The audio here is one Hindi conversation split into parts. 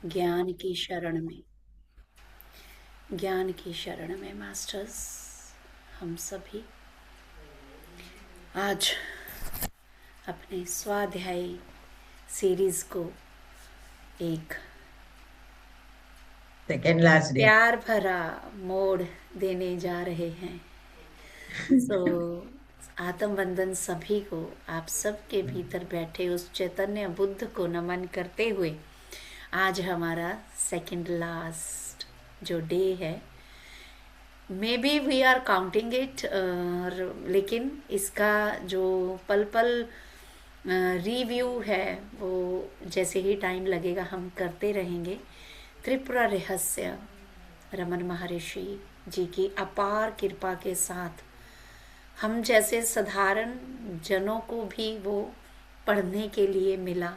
ज्ञान की शरण में, ज्ञान की शरण में मास्टर्स, हम सभी आज अपने स्वाध्यायी सीरीज को एक सेकेंड लास्ट डे। प्यार भरा मोड़ देने जा रहे हैं। सो आत्म वंदन सभी को, आप सबके भीतर बैठे उस चैतन्य बुद्ध को नमन करते हुए आज हमारा सेकंड लास्ट जो डे है, maybe we are counting it, लेकिन इसका जो पल पल रिव्यू है वो जैसे ही टाइम लगेगा हम करते रहेंगे। त्रिपुरा रहस्य रमन महर्षि जी की अपार कृपा के साथ हम जैसे साधारण जनों को भी वो पढ़ने के लिए मिला,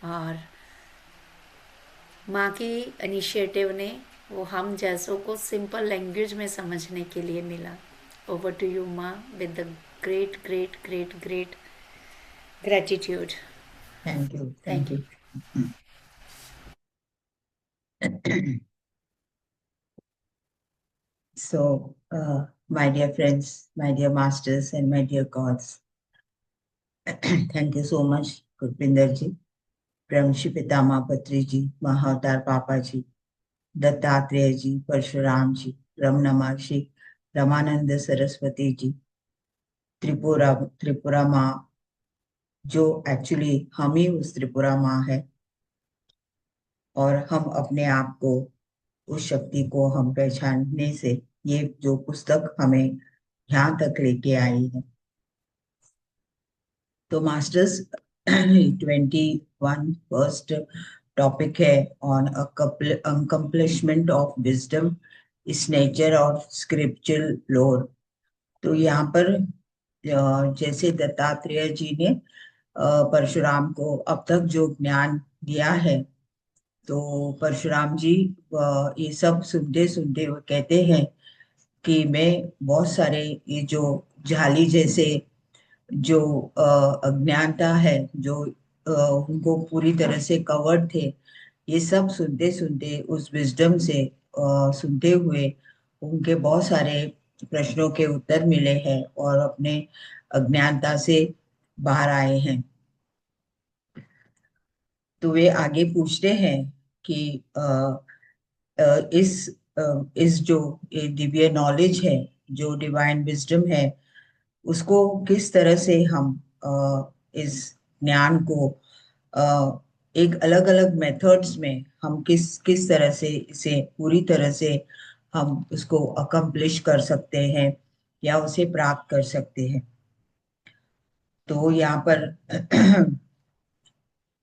और माँ की इनिशिएटिव ने वो हम जैसों को सिंपल लैंग्वेज में समझने के लिए मिला। ओवर टू यू माँ, with the great great great great gratitude. Thank you, thank thank you. You. So, my dear friends, my dear masters, and my dear gods, thank you so much, Gurpinder ji, Brahmshi Pitama Patri ji, Mahavtar Papa ji, Dattatreya ji, Parshuram ji, Ramana Maharshi, Ramananda Saraswati ji, Tripura Tripura माँ, जो एक्चुअली हम ही उस त्रिपुरा माँ है, और हम अपने आप को, उस शक्ति को हम पहचानने से ये जो पुस्तक हमें यहाँ तक लेके आई है। तो मास्टर्स 21 फर्स्ट टॉपिक है ऑन अकम्प्लिशमेंट ऑफ विजडम इस नेचर ऑफ स्क्रिप्चुरल लोर। तो यहाँ पर जैसे दत्तात्रेय जी ने परशुराम को अब तक जो ज्ञान दिया है, तो परशुराम जी ये सब सुनते सुनते वो कहते हैं कि मैं बहुत सारे ये जो झाली जैसे जो अज्ञानता है, जो उनको पूरी तरह से कवर्ड थे, ये सब सुनते सुनते उस विजडम से सुनते हुए उनके बहुत सारे प्रश्नों के उत्तर मिले हैं और अपने अज्ञानता से बाहर आए हैं। तो वे आगे पूछते हैं कि इस इस जो ये दिव्य नॉलेज है, जो डिवाइन विजडम है, उसको किस तरह से हम इस ज्ञान को एक अलग अलग मेथड्स में हम किस किस तरह से इसे पूरी तरह से हम उसको अकम्प्लिश कर सकते हैं या उसे प्राप्त कर सकते हैं। तो यहाँ पर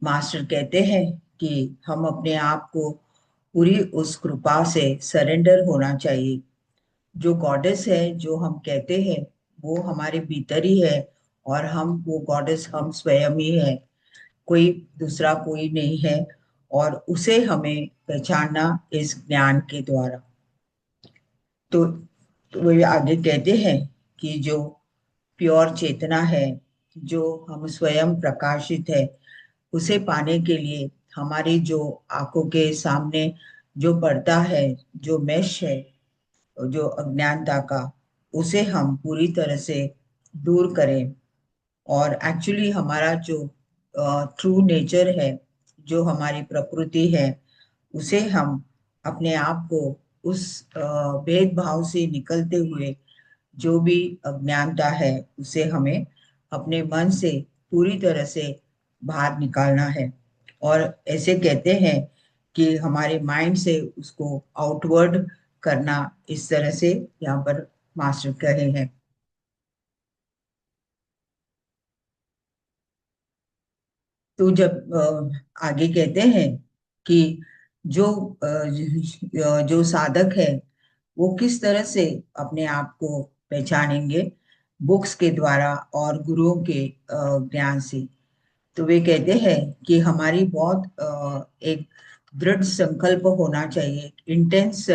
मास्टर कहते हैं कि हम अपने आप को पूरी उस कृपा से सरेंडर होना चाहिए। जो गॉडेस है, जो हम कहते हैं, वो हमारे भीतर ही है, और हम वो गॉडेस हम स्वयं ही है, कोई दूसरा कोई नहीं है, और उसे हमें पहचानना इस ज्ञान के द्वारा। तो, तो वे आगे कहते हैं कि जो प्योर चेतना है, जो हम स्वयं प्रकाशित है, उसे पाने के लिए हमारी जो आंखों के सामने जो पर्दा है, जो मेश है, जो अज्ञानता का, उसे हम पूरी तरह से दूर करें, और एक्चुअली हमारा जो ट्रू नेचर है, जो हमारी प्रकृति है, उसे हम अपने आप को उस भेदभाव से निकलते हुए जो भी अज्ञानता है, उसे हमें अपने मन से पूरी तरह से बाहर निकालना है। और ऐसे कहते हैं कि हमारे माइंड से उसको आउटवर्ड करना, इस तरह से यहाँ पर मास्टर कहे हैं। तो जब आगे कहते हैं कि जो जो साधक है, वो किस तरह से अपने आप को पहचानेंगे, बुक्स के द्वारा और गुरुओं के ज्ञान से। तो वे कहते हैं कि हमारी बहुत एक दृढ़ संकल्प होना चाहिए, इंटेंस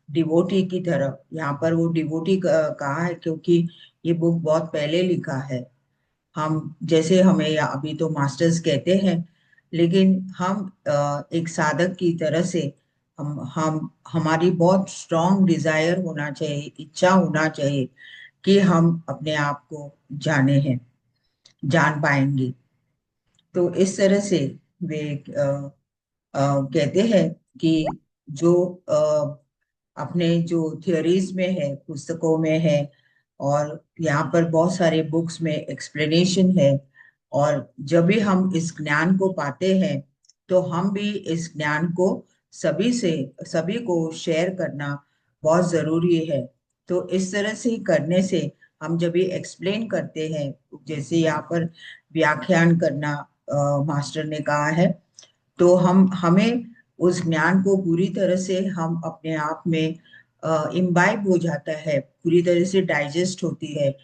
डिवोटी की तरह। यहाँ पर वो डिवोटी कहा है क्योंकि ये बुक बहुत पहले लिखा है। हम जैसे हमें अभी तो मास्टर्स कहते हैं, लेकिन हम एक साधक की तरह से हम हमारी बहुत स्ट्रांग डिजायर होना चाहिए, इच्छा होना चाहिए कि हम अपने आप को जाने हैं, जान पाएंगे। तो इस तरह से वे कहते हैं कि जो अपने जो थियोरीज में है, पुस्तकों में है, और यहाँ पर बहुत सारे बुक्स में एक्सप्लेनेशन है, और जब भी हम इस ज्ञान को पाते हैं तो हम भी इस ज्ञान को सभी से सभी को शेयर करना बहुत जरूरी है। तो इस तरह से करने से हम जब भी एक्सप्लेन करते हैं, जैसे यहाँ पर व्याख्यान करना मास्टर ने कहा है, तो हम हमें उस ज्ञान को पूरी तरह से हम अपने आप में इम्बाइब हो जाता है, पूरी तरह से डाइजेस्ट होती है,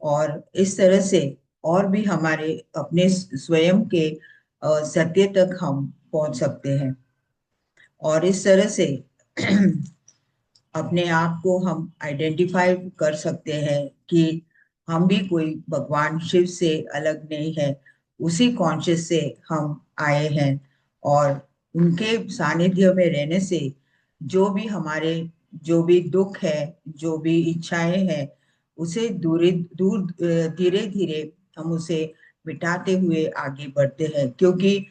और इस तरह से और भी हमारे अपने स्वयं के सत्य तक हम पहुंच सकते हैं। और इस तरह से अपने आप को हम आइडेंटिफाई कर सकते हैं कि हम भी कोई भगवान शिव से अलग नहीं है, उसी कॉन्शियस से हम आए हैं। और उनके सानिध्य में रहने से जो भी हमारे जो भी दुख है, जो भी इच्छाएं हैं, उसे दूर धीरे धीरे हम उसे मिटाते हुए आगे बढ़ते हैं। क्योंकि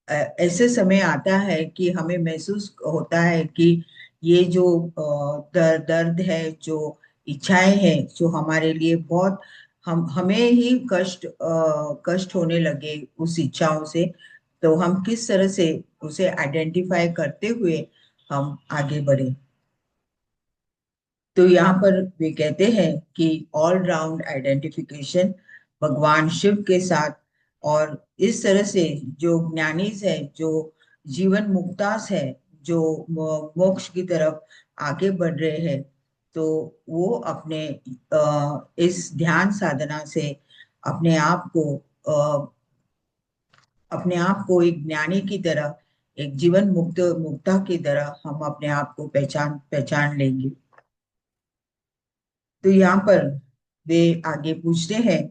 ऐसे समय आता है कि हमें महसूस होता है कि ये जो दर्द है, जो इच्छाएं हैं, जो हमारे लिए बहुत हम हमें ही कष्ट होने लगे उस इच्छाओं से, तो हम किस तरह से उसे आइडेंटिफाई करते हुए हम आगे बढ़े। तो यहाँ पर वे कहते हैं कि ऑल राउंड आइडेंटिफिकेशन भगवान शिव के साथ, और इस तरह से जो ज्ञानीज है, जो जीवन मुक्तास है, जो मोक्ष की तरफ आगे बढ़ रहे हैं, तो वो अपने इस ध्यान साधना से अपने आप को अपने आप को एक ज्ञानी की तरह, एक जीवन मुक्ता की तरह हम अपने आप को पहचान पहचान लेंगे। तो यहाँ पर वे आगे पूछते हैं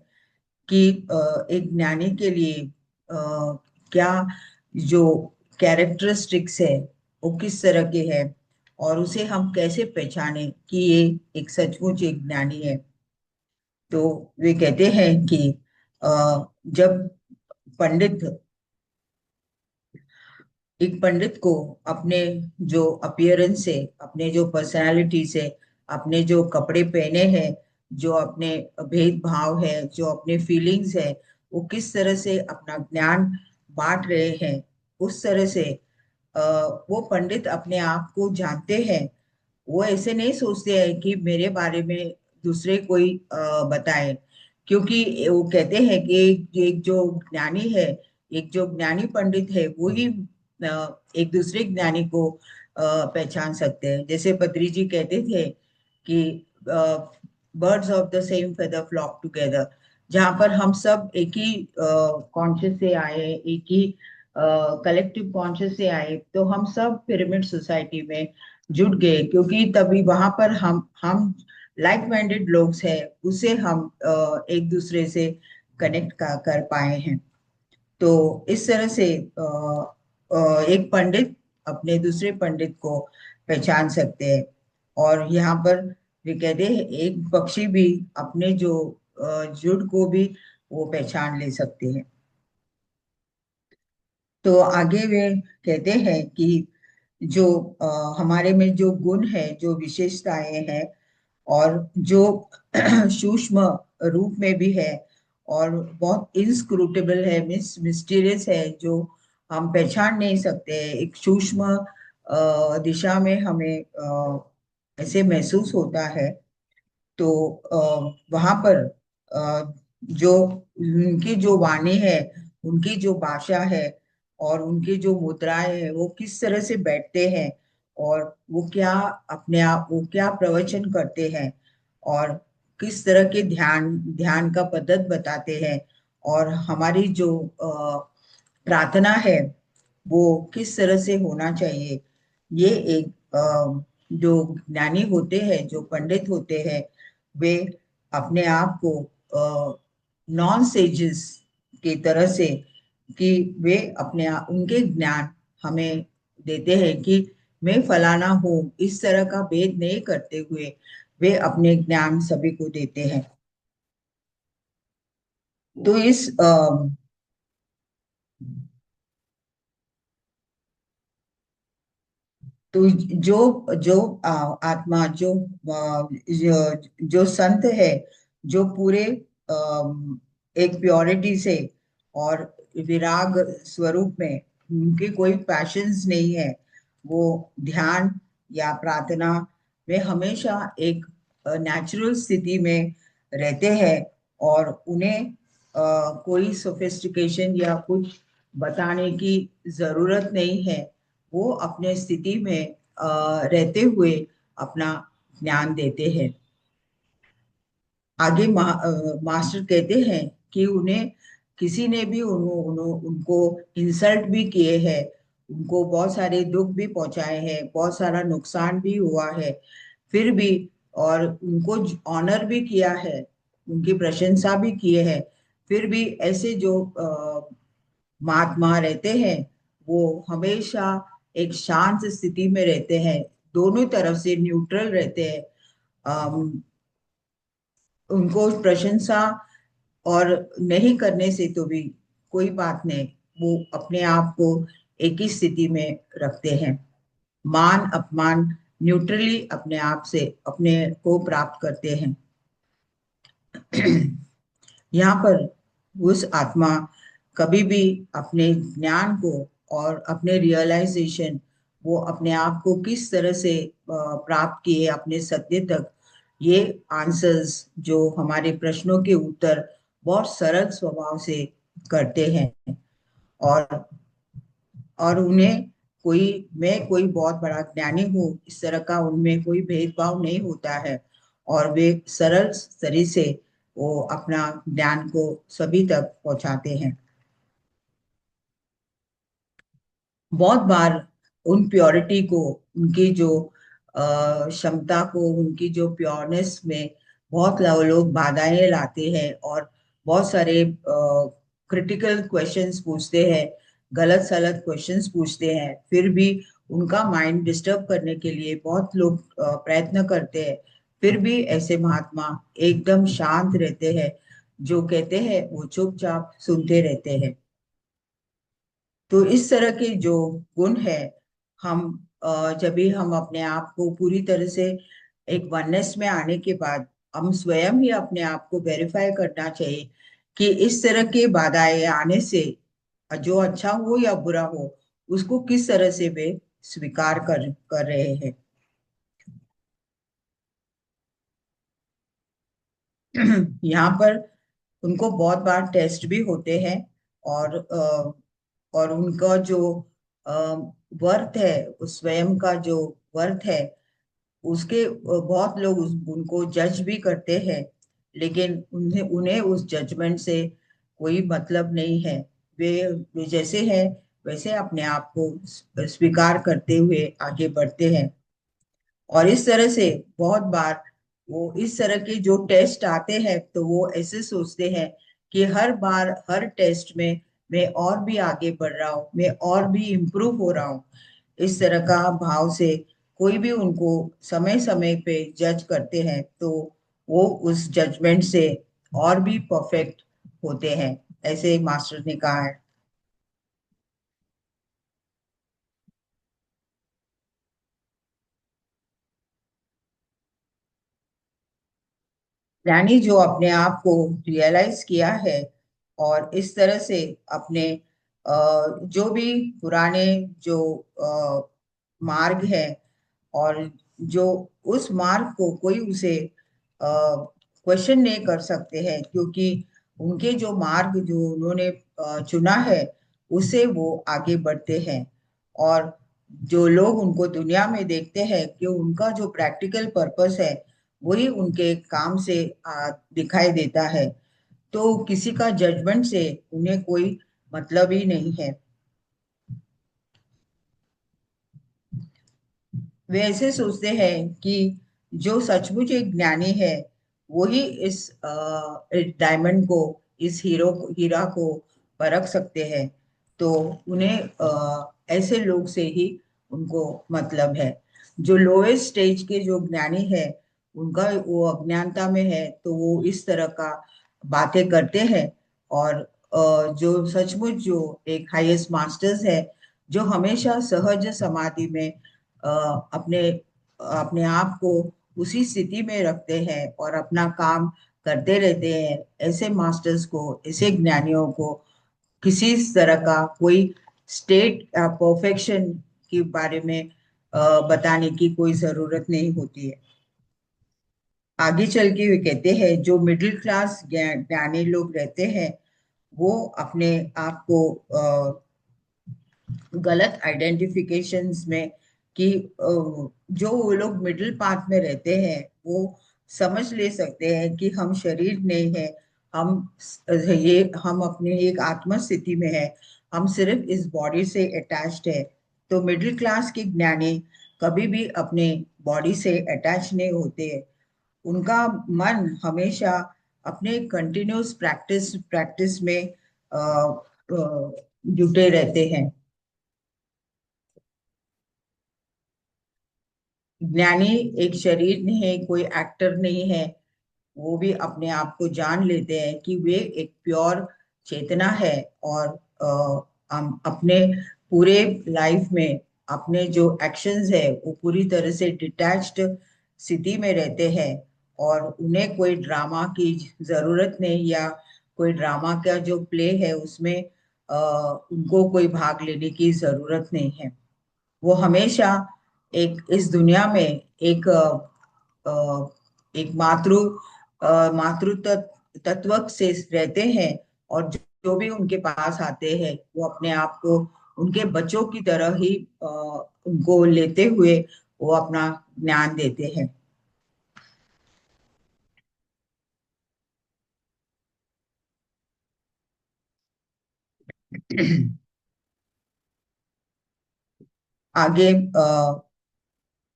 कि एक ज्ञानी के लिए क्या जो कैरेक्टरिस्टिक्स है वो किस तरह के हैं, और उसे हम कैसे पहचाने कि ये एक सचमुच एक ज्ञानी है। तो वे कहते हैं कि जब पंडित एक पंडित को अपने जो अपीयरेंस से, अपने जो पर्सनालिटी से, अपने जो कपड़े पहने हैं, जो अपने भेदभाव है, जो अपने फीलिंग्स है, वो किस तरह से अपना ज्ञान बांट रहे हैं, उस तरह से अ, वो पंडित अपने आप को जानते हैं। वो ऐसे नहीं सोचते हैं कि मेरे बारे में दूसरे कोई बताए। क्योंकि वो कहते हैं कि एक जो ज्ञानी है, एक जो ज्ञानी पंडित है, वो ही एक दूसरे ज्ञानी को पहचान सकते हैं। जैसे पत्री जी कहते थे कि birds of the same feather flock together, जहाँ पर हम सब एक ही कॉन्शियस से आए, एक ही कलेक्टिव कॉन्शियस से आए, तो हम सब पिरामिड सोसाइटी में जुट गए, क्योंकि तभी वहां पर हम लाइक माइंडेड लोग हैं, उसे हम एक दूसरे से कनेक्ट कर पाए हैं। तो इस तरह से एक पंडित अपने दूसरे पंडित को पहचान सकते हैं। और यहाँ पर वे कहते हैं एक पक्षी भी अपने जो जुड़ को भी वो पहचान ले सकते हैं। तो आगे वे कहते हैं कि जो हमारे में जो गुण है, जो विशेषताएं हैं, और जो सूक्ष्म रूप में भी है, और बहुत इनस्क्रूटेबल है, मिस्टीरियस है, जो हम पहचान नहीं सकते, एक सूक्ष्म दिशा में हमें ऐसे महसूस होता है। तो वहां पर जो उनकी जो वाणी है, उनकी जो भाषा है, और उनकी जो मुद्राएं है, वो किस तरह से बैठते हैं, और वो क्या अपने आप वो क्या प्रवचन करते हैं, और किस तरह के ध्यान ध्यान का पद्धत बताते हैं, और हमारी जो प्रार्थना है वो किस तरह से होना चाहिए। ये एक जो ज्ञानी होते हैं, जो पंडित होते हैं, वे अपने आप को नॉन सेजेस की तरह से कि वे उनके ज्ञान हमें देते हैं कि मैं फलाना हूँ, इस तरह का भेद नहीं करते हुए वे अपने ज्ञान सभी को देते हैं। तो इस तो जो जो आत्मा जो संत है, जो पूरे एक प्योरिटी से और विराग स्वरूप में, उनके कोई पैशंस नहीं है, वो ध्यान या प्रार्थना में हमेशा एक नेचुरल स्थिति में रहते हैं, और उन्हें कोई सोफिस्टिकेशन या कुछ बताने की जरूरत नहीं है। वो अपने स्थिति में रहते हुए अपना ज्ञान देते हैं। आगे मास्टर कहते हैं कि उन्हें किसी ने भी उनको इंसल्ट भी किए हैं, उनको बहुत सारे दुख भी पहुंचाए हैं, बहुत सारा नुकसान भी हुआ है, फिर भी, और उनको ऑनर भी किया है, उनकी प्रशंसा भी किए हैं, फिर भी ऐसे जो महात्मा रहते हैं, वो हमेशा एक शांत स्थिति में रहते हैं, दोनों तरफ से न्यूट्रल रहते हैं। अम, उनको प्रशंसा और नहीं करने से तो भी कोई बात नहीं, वो अपने आप को एक ही स्थिति में रखते हैं, मान अपमान न्यूट्रली अपने आप से अपने को प्राप्त करते हैं। यहाँ पर उस आत्मा कभी भी अपने ज्ञान को और अपने रियलाइजेशन, वो अपने आप को किस तरह से प्राप्त किए अपने सत्य तक, ये आंसर्स जो हमारे प्रश्नों के उत्तर बहुत सरल स्वभाव से करते हैं। और उन्हें कोई, मैं कोई बहुत बड़ा ज्ञानी हूँ, इस तरह का उनमें कोई भेदभाव नहीं होता है, और वे सरल तरीके से वो अपना ज्ञान को सभी तक पहुंचाते हैं। बहुत बार उन प्योरिटी को, उनकी जो क्षमता को, उनकी जो प्योरनेस में बहुत लोग बाधाएं लाते हैं, और बहुत सारे क्रिटिकल क्वेश्चंस पूछते हैं, गलत सलत क्वेश्चंस पूछते हैं, फिर भी उनका माइंड डिस्टर्ब करने के लिए बहुत लोग प्रयत्न करते हैं, फिर भी ऐसे महात्मा एकदम शांत रहते हैं, जो कहते हैं वो चुपचाप सुनते रहते हैं। तो इस तरह के जो गुण है, हम जब भी हम अपने आप को पूरी तरह से एक वननेस में आने के बाद, हम स्वयं ही अपने आप को वेरीफाई करना चाहिए कि इस तरह के बाधाएं आने से, जो अच्छा हो या बुरा हो, उसको किस तरह से वे स्वीकार कर रहे हैं। यहाँ पर उनको बहुत बार टेस्ट भी होते हैं, और उनका जो वर्थ है, उस स्वयं का जो वर्थ है, उसके बहुत लोग उनको जज भी करते हैं, लेकिन उन्हें उन्हें उस जजमेंट से कोई मतलब नहीं है। वे जैसे हैं वैसे अपने आप को स्वीकार करते हुए आगे बढ़ते हैं। और इस तरह से बहुत बार वो इस तरह के जो टेस्ट आते हैं, तो वो ऐसे सोचते हैं कि हर बार हर टेस्ट में मैं और भी आगे बढ़ रहा हूँ, मैं और भी इम्प्रूव हो रहा हूँ, इस तरह का भाव से कोई भी उनको समय समय पे जज करते हैं, तो वो उस जजमेंट से और भी परफेक्ट होते हैं, ऐसे मास्टर ने कहा है। यानी जो अपने आप को रियलाइज किया है, और इस तरह से अपने जो भी पुराने जो मार्ग है, और जो उस मार्ग को कोई उसे क्वेश्चन नहीं कर सकते हैं, क्योंकि उनके जो मार्ग जो उन्होंने चुना है, उसे वो आगे बढ़ते हैं। और जो लोग उनको दुनिया में देखते हैं कि उनका जो प्रैक्टिकल पर्पस है, वही उनके काम से दिखाई देता है, तो किसी का जजमेंट से उन्हें कोई मतलब ही नहीं है। वे ऐसे सोचते हैं कि जो सचमुच एक ज्ञानी है, वही इस डायमंड को, इस हीरा को परख सकते हैं। तो उन्हें ऐसे लोग से ही उनको मतलब है। जो लोएस्ट स्टेज के जो ज्ञानी है, उनका वो अज्ञानता में है, तो वो इस तरह का बातें करते हैं। और जो सचमुच जो एक हाईएस्ट मास्टर्स है, जो हमेशा सहज समाधि में अपने अपने आप को उसी स्थिति में रखते हैं और अपना काम करते रहते हैं, ऐसे मास्टर्स को, ऐसे ज्ञानियों को किसी तरह का कोई स्टेट या परफेक्शन के बारे में बताने की कोई जरूरत नहीं होती है। आगे चल के वे कहते हैं जो मिडिल क्लास ज्ञानी लोग रहते हैं, वो अपने आप को गलत आइडेंटिफिकेशंस में कि जो वो लोग मिडिल पाथ में रहते हैं, वो समझ ले सकते हैं कि हम शरीर नहीं है, हम हम अपने एक आत्म स्थिति में है, हम सिर्फ इस बॉडी से अटैच्ड है। तो मिडिल क्लास के ज्ञानी कभी भी अपने बॉडी से अटैच नहीं होते। उनका मन हमेशा अपने कंटिन्यूस प्रैक्टिस प्रैक्टिस में जुटे रहते हैं। ज्ञानी एक शरीर नहीं है, कोई एक्टर नहीं है। वो भी अपने आप को जान लेते हैं कि वे एक प्योर चेतना है। और हम अपने पूरे लाइफ में अपने जो एक्शंस है वो पूरी तरह से डिटैच्ड स्थिति में रहते हैं। और उन्हें कोई ड्रामा की जरूरत नहीं, या कोई ड्रामा का जो प्ले है उसमें उनको कोई भाग लेने की जरूरत नहीं है। वो हमेशा एक इस दुनिया में एक एक मातृ तत्व से रहते हैं। और जो भी उनके पास आते हैं, वो अपने आप को उनके बच्चों की तरह ही उनको लेते हुए वो अपना ज्ञान देते हैं। आगे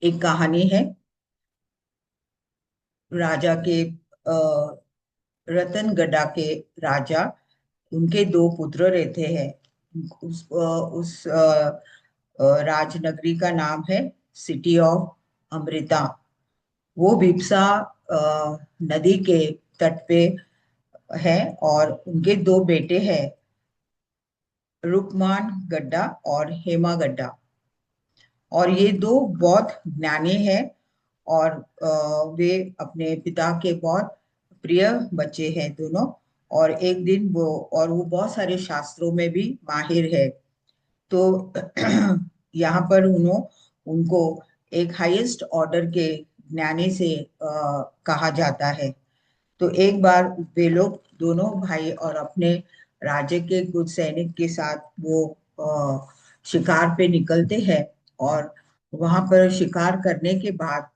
एक कहानी है राजा के, रतनगढ़ के राजा, उनके दो पुत्र रहते हैं। उस राजनगरी का नाम है सिटी ऑफ अमृता। वो बिपसा नदी के तट पे है। और उनके दो बेटे हैं, रुकमान गड्ढा और हेमा गड्ढा। और ये दो बहुत ज्ञानी हैं। और वे अपने पिता के बहुत प्रिय बच्चे हैं दोनों। और एक दिन वो बहुत सारे शास्त्रों में भी माहिर है। तो यहाँ पर उनको एक हाईएस्ट ऑर्डर के ज्ञानी से कहा जाता है। तो एक बार वे लोग दोनों भाई और अपने राज्य के कुछ सैनिक के साथ वो शिकार पे निकलते हैं। और वहां पर शिकार करने के बाद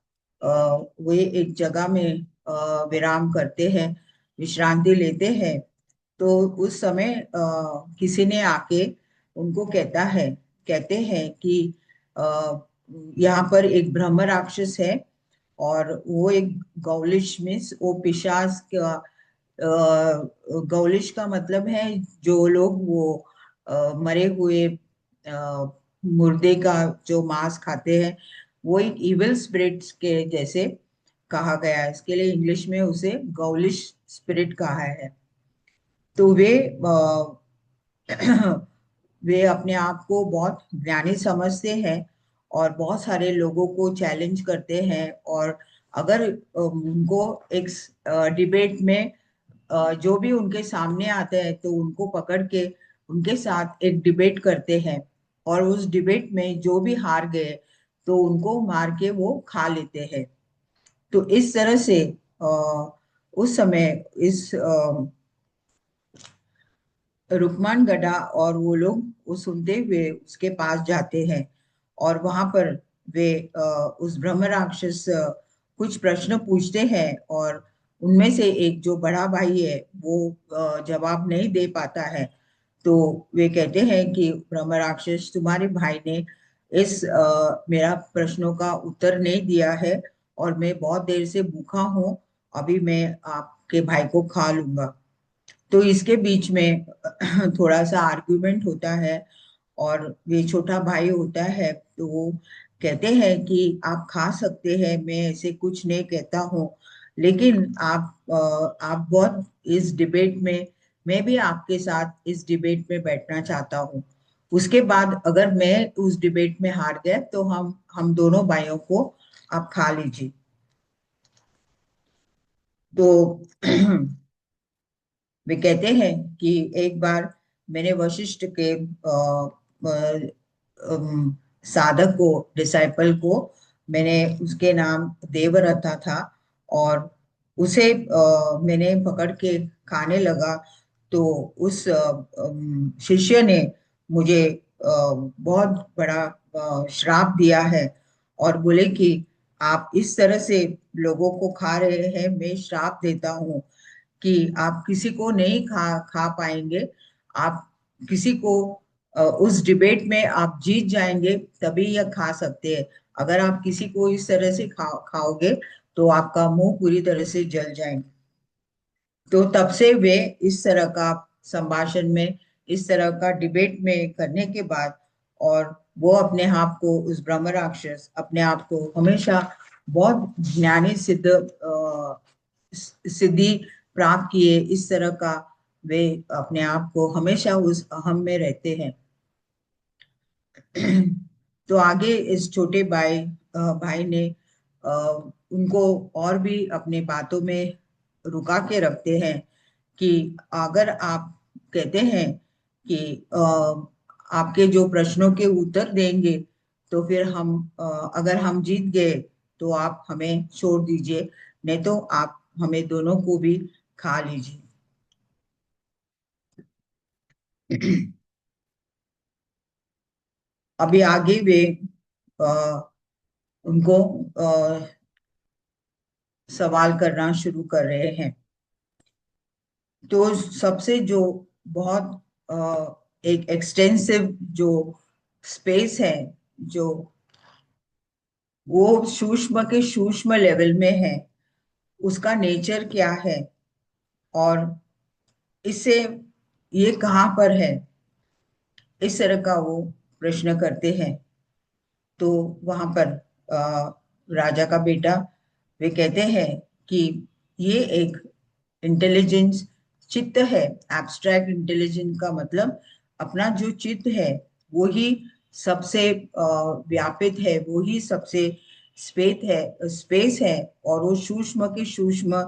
वे एक जगह में विराम करते हैं, विश्रांति लेते हैं। तो उस समय किसी ने आके उनको कहते हैं कि अ, यहाँ पर एक ब्रह्म राक्षस है। और वो एक गौलिश मीन्स वो पिशाच का, गौलिश का मतलब है जो लोग वो मरे हुए मुर्दे का जो मांस खाते हैं, वो एक इविल स्पिरिट्स के जैसे कहा गया है। इसके लिए इंग्लिश में उसे गौलिश स्पिरिट कहा है। तो वे अपने आप को बहुत ज्ञानी समझते हैं और बहुत सारे लोगों को चैलेंज करते हैं। और अगर उनको एक डिबेट में जो भी उनके सामने आते हैं, तो उनको पकड़ के उनके साथ एक डिबेट करते हैं। और उस डिबेट में जो भी हार गए, तो उनको मार के वो खा लेते हैं। तो इस तरह से अ, उस समय इस रुकमान गधा और वो लोग वो सुनते हुए उसके पास जाते हैं। और वहां पर वे उस ब्रह्म राक्षस कुछ प्रश्न पूछते हैं। और उनमें से एक जो बड़ा भाई है वो जवाब नहीं दे पाता है। तो वे कहते हैं कि ब्रह्म राक्षस, तुम्हारे भाई ने इस मेरा प्रश्नों का उत्तर नहीं दिया है, और मैं बहुत देर से भूखा हूँ। अभी मैं आपके भाई को खा लूंगा। तो इसके बीच में थोड़ा सा आर्गुमेंट होता है। और वे छोटा भाई होता है तो वो कहते हैं कि आप खा सकते हैं, मैं ऐसे कुछ नहीं कहता हूँ, लेकिन आप बहुत इस डिबेट में, मैं भी आपके साथ इस डिबेट में बैठना चाहता हूँ। उसके बाद अगर मैं उस डिबेट में हार गया तो हम दोनों भाइयों को आप खा लीजिए। तो वे कहते हैं कि एक बार मैंने वशिष्ठ के साधक को, डिसाइपल को, मैंने उसके नाम देवरथा था, और उसे मैंने पकड़ के खाने लगा। तो उस शिष्य ने मुझे बहुत बड़ा श्राप दिया है, और बोले कि आप इस तरह से लोगों को खा रहे हैं, मैं श्राप देता हूँ कि आप किसी को नहीं खा खा पाएंगे। आप किसी को उस डिबेट में आप जीत जाएंगे तभी यह खा सकते हैं। अगर आप किसी को इस तरह से खाओगे तो आपका मुंह पूरी तरह से जल जाएंगे। तो तब से वे इस तरह का संभाषण में, इस तरह का डिबेट में करने के बाद, और वो अपने आप को, उस ब्रह्म राक्षस अपने आप को हमेशा बहुत ज्ञानी सिद्धि प्राप्त किए, इस तरह का वे अपने आप को हमेशा उस अहम में रहते हैं। तो आगे इस छोटे भाई ने उनको और भी अपने बातों में रुका के रखते हैं कि अगर आप कहते हैं कि आपके जो प्रश्नों के उत्तर देंगे तो फिर अगर हम जीत गए तो आप हमें छोड़ दीजिए, नहीं तो आप हमें दोनों को भी खा लीजिए। अभी आगे वे अ, उनको सवाल करना शुरू कर रहे हैं। तो सबसे जो बहुत एक एक्सटेंसिव जो स्पेस है, जो वो सूक्ष्म के सूक्ष्म लेवल में है, उसका नेचर क्या है, और इससे ये कहाँ पर है, इस तरह का वो प्रश्न करते हैं। तो वहां पर राजा का बेटा, वे कहते हैं कि ये एक इंटेलिजेंस चित्त है। एब्स्ट्रैक्ट इंटेलिजेंस का मतलब अपना जो चित्त है वो ही सबसे व्यापित है, वो ही सबसे स्पेस है, और वो सूक्ष्म के सूक्ष्म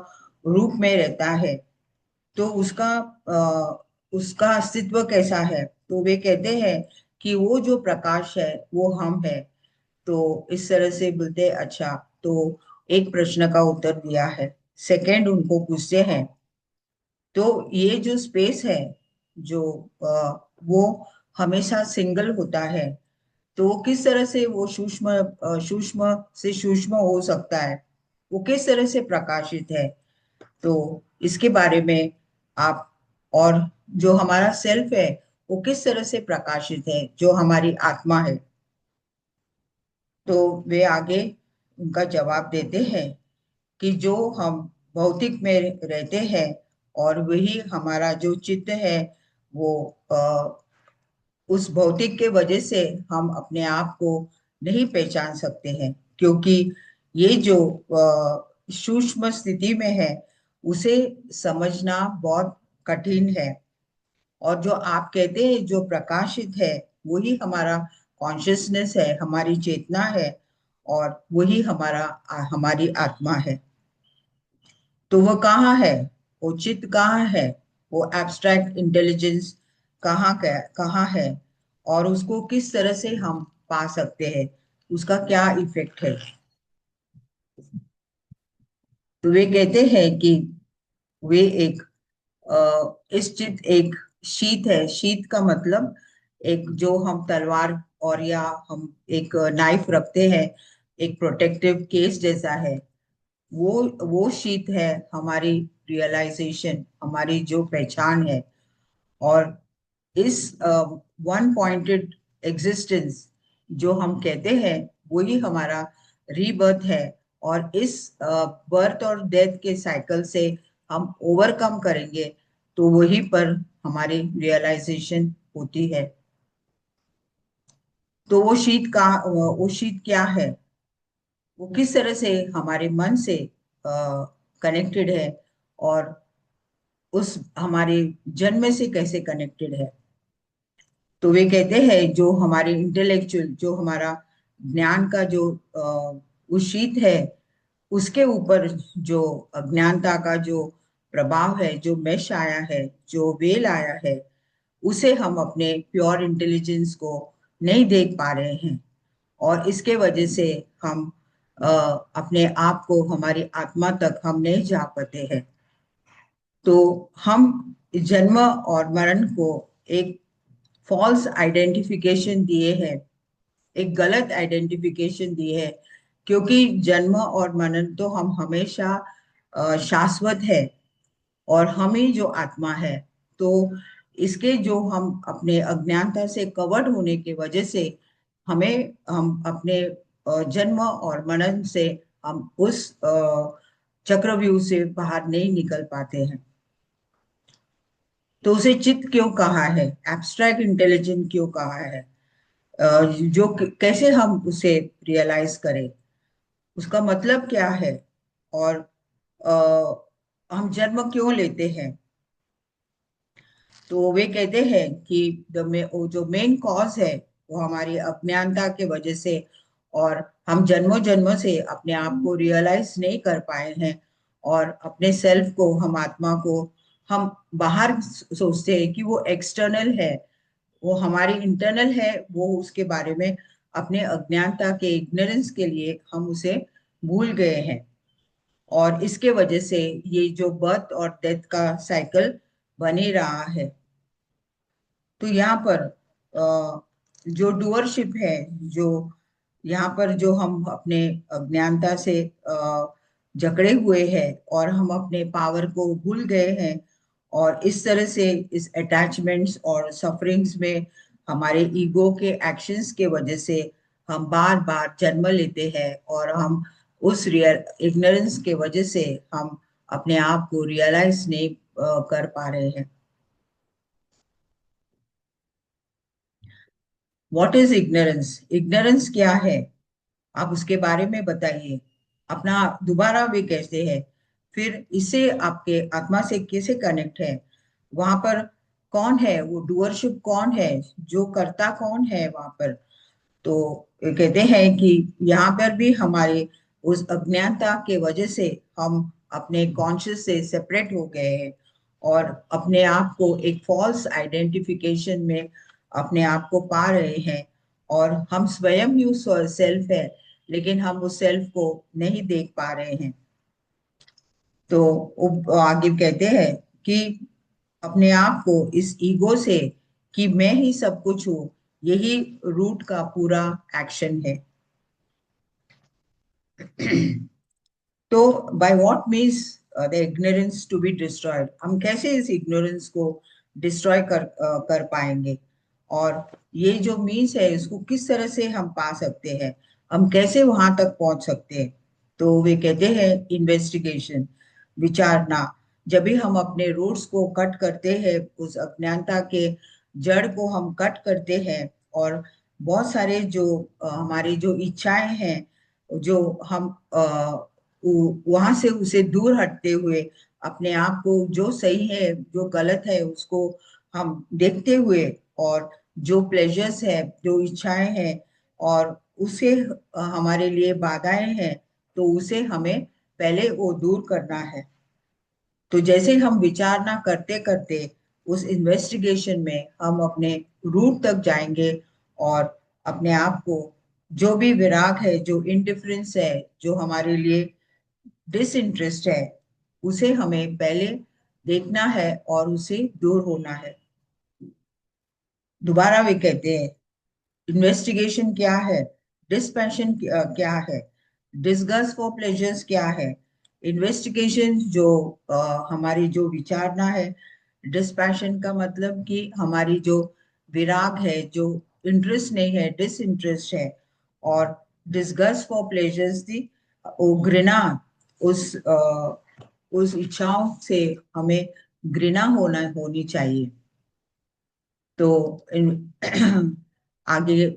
रूप में रहता है। तो उसका अस्तित्व कैसा है, तो वे कहते हैं कि वो जो प्रकाश है वो हम है। तो इस तरह से बोलते हैं, अच्छा। तो एक प्रश्न का उत्तर दिया है। सेकंड उनको पूछते हैं, तो ये जो स्पेस है, जो वो हमेशा सिंगल होता है, तो वो किस तरह से वो सूक्ष्म से सूक्ष्म हो सकता है, वो किस तरह से प्रकाशित है। तो इसके बारे में आप, और जो हमारा सेल्फ है वो किस तरह से प्रकाशित है, जो हमारी आत्मा है। तो वे आगे उनका जवाब देते हैं कि जो हम भौतिक में रहते हैं, और वही हमारा जो चित्त है, वो उस भौतिक के वजह से हम अपने आप को नहीं पहचान सकते हैं, क्योंकि ये जो सूक्ष्म स्थिति में है उसे समझना बहुत कठिन है। और जो आप कहते हैं जो प्रकाशित है, वही हमारा कॉन्शियसनेस है, हमारी चेतना है, और वही हमारी आत्मा है। तो वो कहाँ है, वो चित्त कहाँ है, वो एब्स्ट्रैक्ट इंटेलिजेंस कहाँ है, और उसको किस तरह से हम पा सकते हैं, उसका क्या इफेक्ट है। तो वे कहते हैं कि वे एक इस चित्त एक शीत है। शीत का मतलब एक, जो हम तलवार और या हम एक नाइफ रखते हैं, एक प्रोटेक्टिव केस जैसा है। वो शीत है हमारी रियलाइजेशन, हमारी जो पहचान है। और इस वन पॉइंटेड एग्जिस्टेंस जो हम कहते हैं, वही हमारा रीबर्थ है। और इस बर्थ और डेथ के साइकिल से हम ओवरकम करेंगे तो वही पर हमारी रियलाइजेशन होती है। तो वो शीत क्या है, वो किस तरह से हमारे मन से कनेक्टेड है, और उस हमारे जन्म से कैसे कनेक्टेड है। तो वे कहते हैं जो हमारे इंटेलेक्चुअल, जो हमारा ज्ञान का जो वो शीत है, उसके ऊपर जो अज्ञानता का जो प्रभाव है, जो मेश आया है, जो वेल आया है, उसे हम अपने प्योर इंटेलिजेंस को नहीं देख पा रहे हैं। और इसके वजह से हम अपने आप को, हमारी आत्मा तक हम नहीं जा पाते हैं। तो हम जन्म और मरण को एक फॉल्स आइडेंटिफिकेशन दिए हैं, एक गलत आइडेंटिफिकेशन दी है, क्योंकि जन्म और मरण तो हम हमेशा शाश्वत है, और हम ही जो आत्मा है। तो इसके जो हम अपने अज्ञानता से कवर्ड होने की वजह से हम अपने जन्म और मरण से हम उस चक्रव्यूह से बाहर नहीं निकल पाते हैं। तो उसे चित्त क्यों कहा है, एब्स्ट्रैक्ट इंटेलिजेंट क्यों कहा है, जो कैसे हम उसे रियलाइज करें, उसका मतलब क्या है, और हम जन्म क्यों लेते हैं। तो वे कहते हैं कि वो जो मेन कॉज है, वो हमारी अज्ञानता के वजह से, और हम जन्मों जन्मों से अपने आप को रियलाइज नहीं कर पाए हैं, और अपने सेल्फ को, हम आत्मा को हम बाहर सोचते हैं कि वो एक्सटर्नल है, वो हमारी इंटरनल है, वो उसके बारे में अपने अज्ञानता के इग्नोरेंस के लिए हम उसे भूल गए हैं। और इसके वजह से ये जो बर्थ और डेथ का साइकिल बने रहा है। तो यहाँ पर जो डूअरशिप है, जो यहाँ पर जो हम अपने अज्ञानता से जकड़े हुए हैं, और हम अपने पावर को भूल गए हैं, और इस तरह से इस अटैचमेंट्स और सफरिंग्स में हमारे ईगो के एक्शंस के वजह से हम बार बार जन्म लेते हैं, और हम उस रियल इग्नोरेंस के वजह से हम अपने आप को रियलाइज नहीं कर पा रहे हैं। व्हाट इज इग्नोरेंस, इग्नोरेंस क्या है, आप उसके बारे में बताइए। अपना दोबारा वे कैसे है, फिर इससे आपके आत्मा से कैसे कनेक्ट है, वहां पर कौन है, वो डूअरशिप कौन है, जो करता कौन है वहां पर। तो ये कहते हैं कि यहाँ पर भी हमारे उस अज्ञानता के वजह से हम अपने कॉन्शियस से सेपरेट हो गए हैं, और अपने आप को एक फॉल्स आइडेंटिफिकेशन में अपने आप को पा रहे हैं, और हम स्वयं ही उस सेल्फ है, लेकिन हम उस सेल्फ को नहीं देख पा रहे हैं। तो वो आगे कहते हैं कि अपने आप को इस ईगो से, कि मैं ही सब कुछ हूँ, यही रूट का पूरा एक्शन है। तो by what means the ignorance to be destroyed, हम कैसे इस इग्नोरेंस को डिस्ट्रॉय कर पाएंगे, और ये जो मीन्स है इसको किस तरह से हम पा सकते हैं, हम कैसे वहां तक पहुंच सकते हैं। तो वे कहते हैं इन्वेस्टिगेशन, विचारना। जब भी हम अपने रूट्स को कट करते हैं, उस अज्ञानता के जड़ को हम कट करते हैं, और बहुत सारे जो हमारी जो इच्छाएं हैं, जो हम वहां से उसे दूर हटते हुए, अपने आप को जो सही है जो गलत है उसको हम देखते हुए, और जो प्लेजर्स है, जो इच्छाएं हैं, और उसे हमारे लिए बाधाएं हैं, तो उसे हमें पहले वो दूर करना है। तो जैसे हम विचारना करते करते उस इन्वेस्टिगेशन में हम अपने रूट तक जाएंगे, और अपने आप को, जो भी विराग है, जो इंडिफरेंस है, जो हमारे लिए डिसइंटरेस्ट है, उसे हमें पहले देखना है और उसे दूर होना है। दोबारा वे कहते हैं इन्वेस्टिगेशन क्या है, डिस्पैशन क्या है, डिस्गस्ट फॉर प्लेजर्स क्या है। इन्वेस्टिगेशन जो हमारी जो विचारना है, डिस्पैशन का मतलब कि हमारी जो विराग है, जो इंटरेस्ट नहीं है, डिसइंटरेस्ट है। और डिस्गस्ट फॉर प्लेजर्स थी वो घृणा, उस उस इच्छाओं से हमें घृणा होनी चाहिए। तो आगे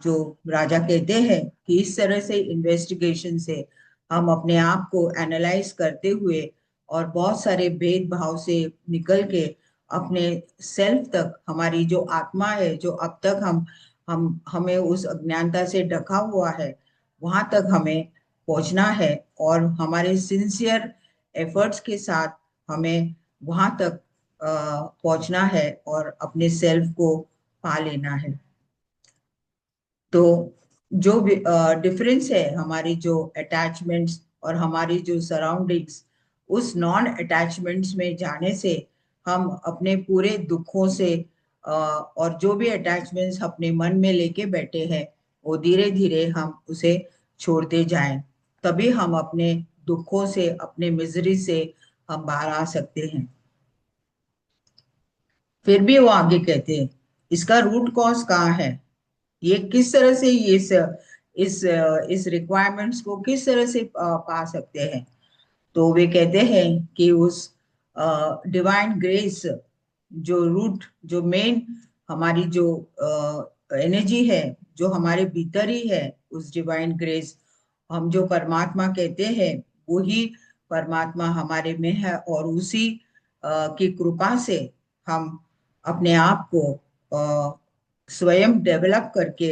जो राजा कहते हैं कि इस तरह से इन्वेस्टिगेशन से हम अपने आप को एनालाइज करते हुए और बहुत सारे भेदभाव से निकल के अपने सेल्फ तक, हमारी जो आत्मा है जो अब तक हम हमें उस अज्ञानता से ढका हुआ है, वहां तक हमें पहुंचना है। और हमारे सिंसियर एफर्ट्स के साथ हमें वहां तक पहुंचना है और अपने सेल्फ को पा लेना है। तो जो डिफरेंस है हमारी जो अटैचमेंट्स और हमारी जो सराउंडिंग्स, उस नॉन अटैचमेंट्स में जाने से हम अपने पूरे दुखों से और जो भी अटैचमेंट्स अपने मन में लेके बैठे हैं वो धीरे धीरे हम उसे छोड़ते जाएं। तभी हम अपने दुखों से, अपने मिजरी से हम बाहर आ सकते हैं। फिर भी वो आगे कहते हैं इसका रूट कॉज कहाँ है, ये किस तरह से इस रिक्वायरमेंट्स को किस तरह से पा सकते हैं। तो वे कहते हैं कि उस डिवाइन ग्रेस, जो रूट, जो मेन हमारी जो एनर्जी है जो हमारे भीतर ही है, उस डिवाइन ग्रेस, हम जो परमात्मा कहते हैं, वही परमात्मा हमारे में है। और उसी की कृपा से हम अपने आप को स्वयं डेवलप करके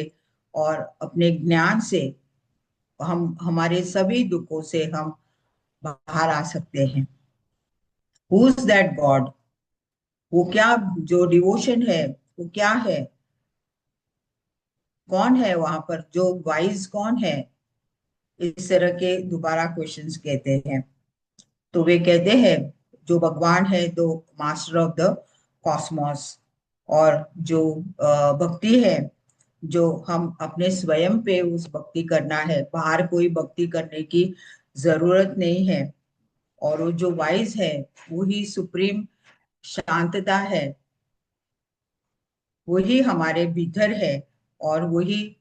और अपने ज्ञान से हम हमारे सभी दुखों से हम बाहर आ सकते हैं। हु इज दैट गॉड, वो क्या, जो डिवोशन है वो क्या है, कौन है वहां पर, जो वाइज कौन है, इस तरह के दोबारा क्वेश्चंस कहते हैं। तो वे कहते हैं जो भगवान है तो मास्टर ऑफ द कॉस्मोस। और जो भक्ति है, जो हम अपने स्वयं पे उस भक्ति करना है, बाहर कोई भक्ति करने की जरूरत नहीं है। और वो जो वाइज है वही सुप्रीम शांतता है, वही हमारे भीतर है। और वही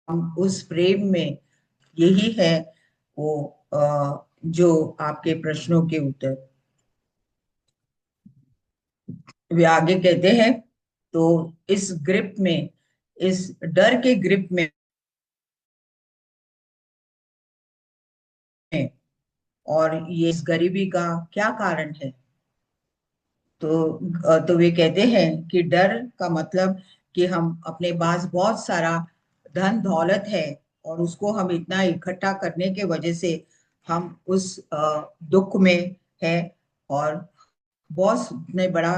हम उस प्रेम में, यही है वो जो आपके प्रश्नों के उत्तर। वे आगे कहते हैं तो इस ग्रिप में, इस डर के ग्रिप में और ये इस गरीबी का क्या कारण है। तो वे कहते हैं कि डर का मतलब कि हम अपने पास बहुत सारा धन दौलत है और उसको हम इतना इकट्ठा करने के वजह से हम उस दुख में है। और बहुत इतने बड़ा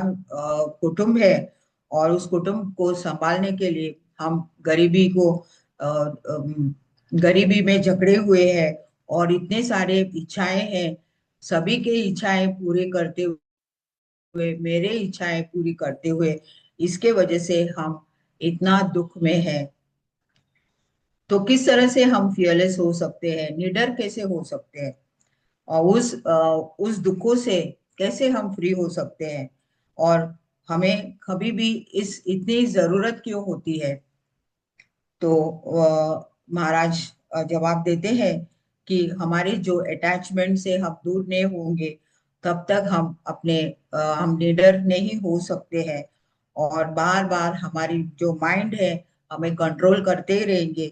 कुटुंब है और उस कुटुंब को संभालने के लिए हम गरीबी को गरीबी में जकड़े हुए हैं और इतने सारे इच्छाएं हैं, सभी के इच्छाएं पूरे करते हुए, मेरे इच्छाएं पूरी करते हुए, इसके वजह से हम इतना दुख में है। तो किस तरह से हम फियरलेस हो सकते हैं, निडर कैसे हो सकते हैं, और उस दुखों से कैसे हम फ्री हो सकते हैं, और हमें कभी भी इस इतनी जरूरत क्यों होती है। तो महाराज जवाब देते हैं कि हमारे जो अटैचमेंट से हम दूर नहीं होंगे तब तक हम हम निडर नहीं हो सकते हैं। और बार बार हमारी जो माइंड है हमें कंट्रोल करते ही रहेंगे।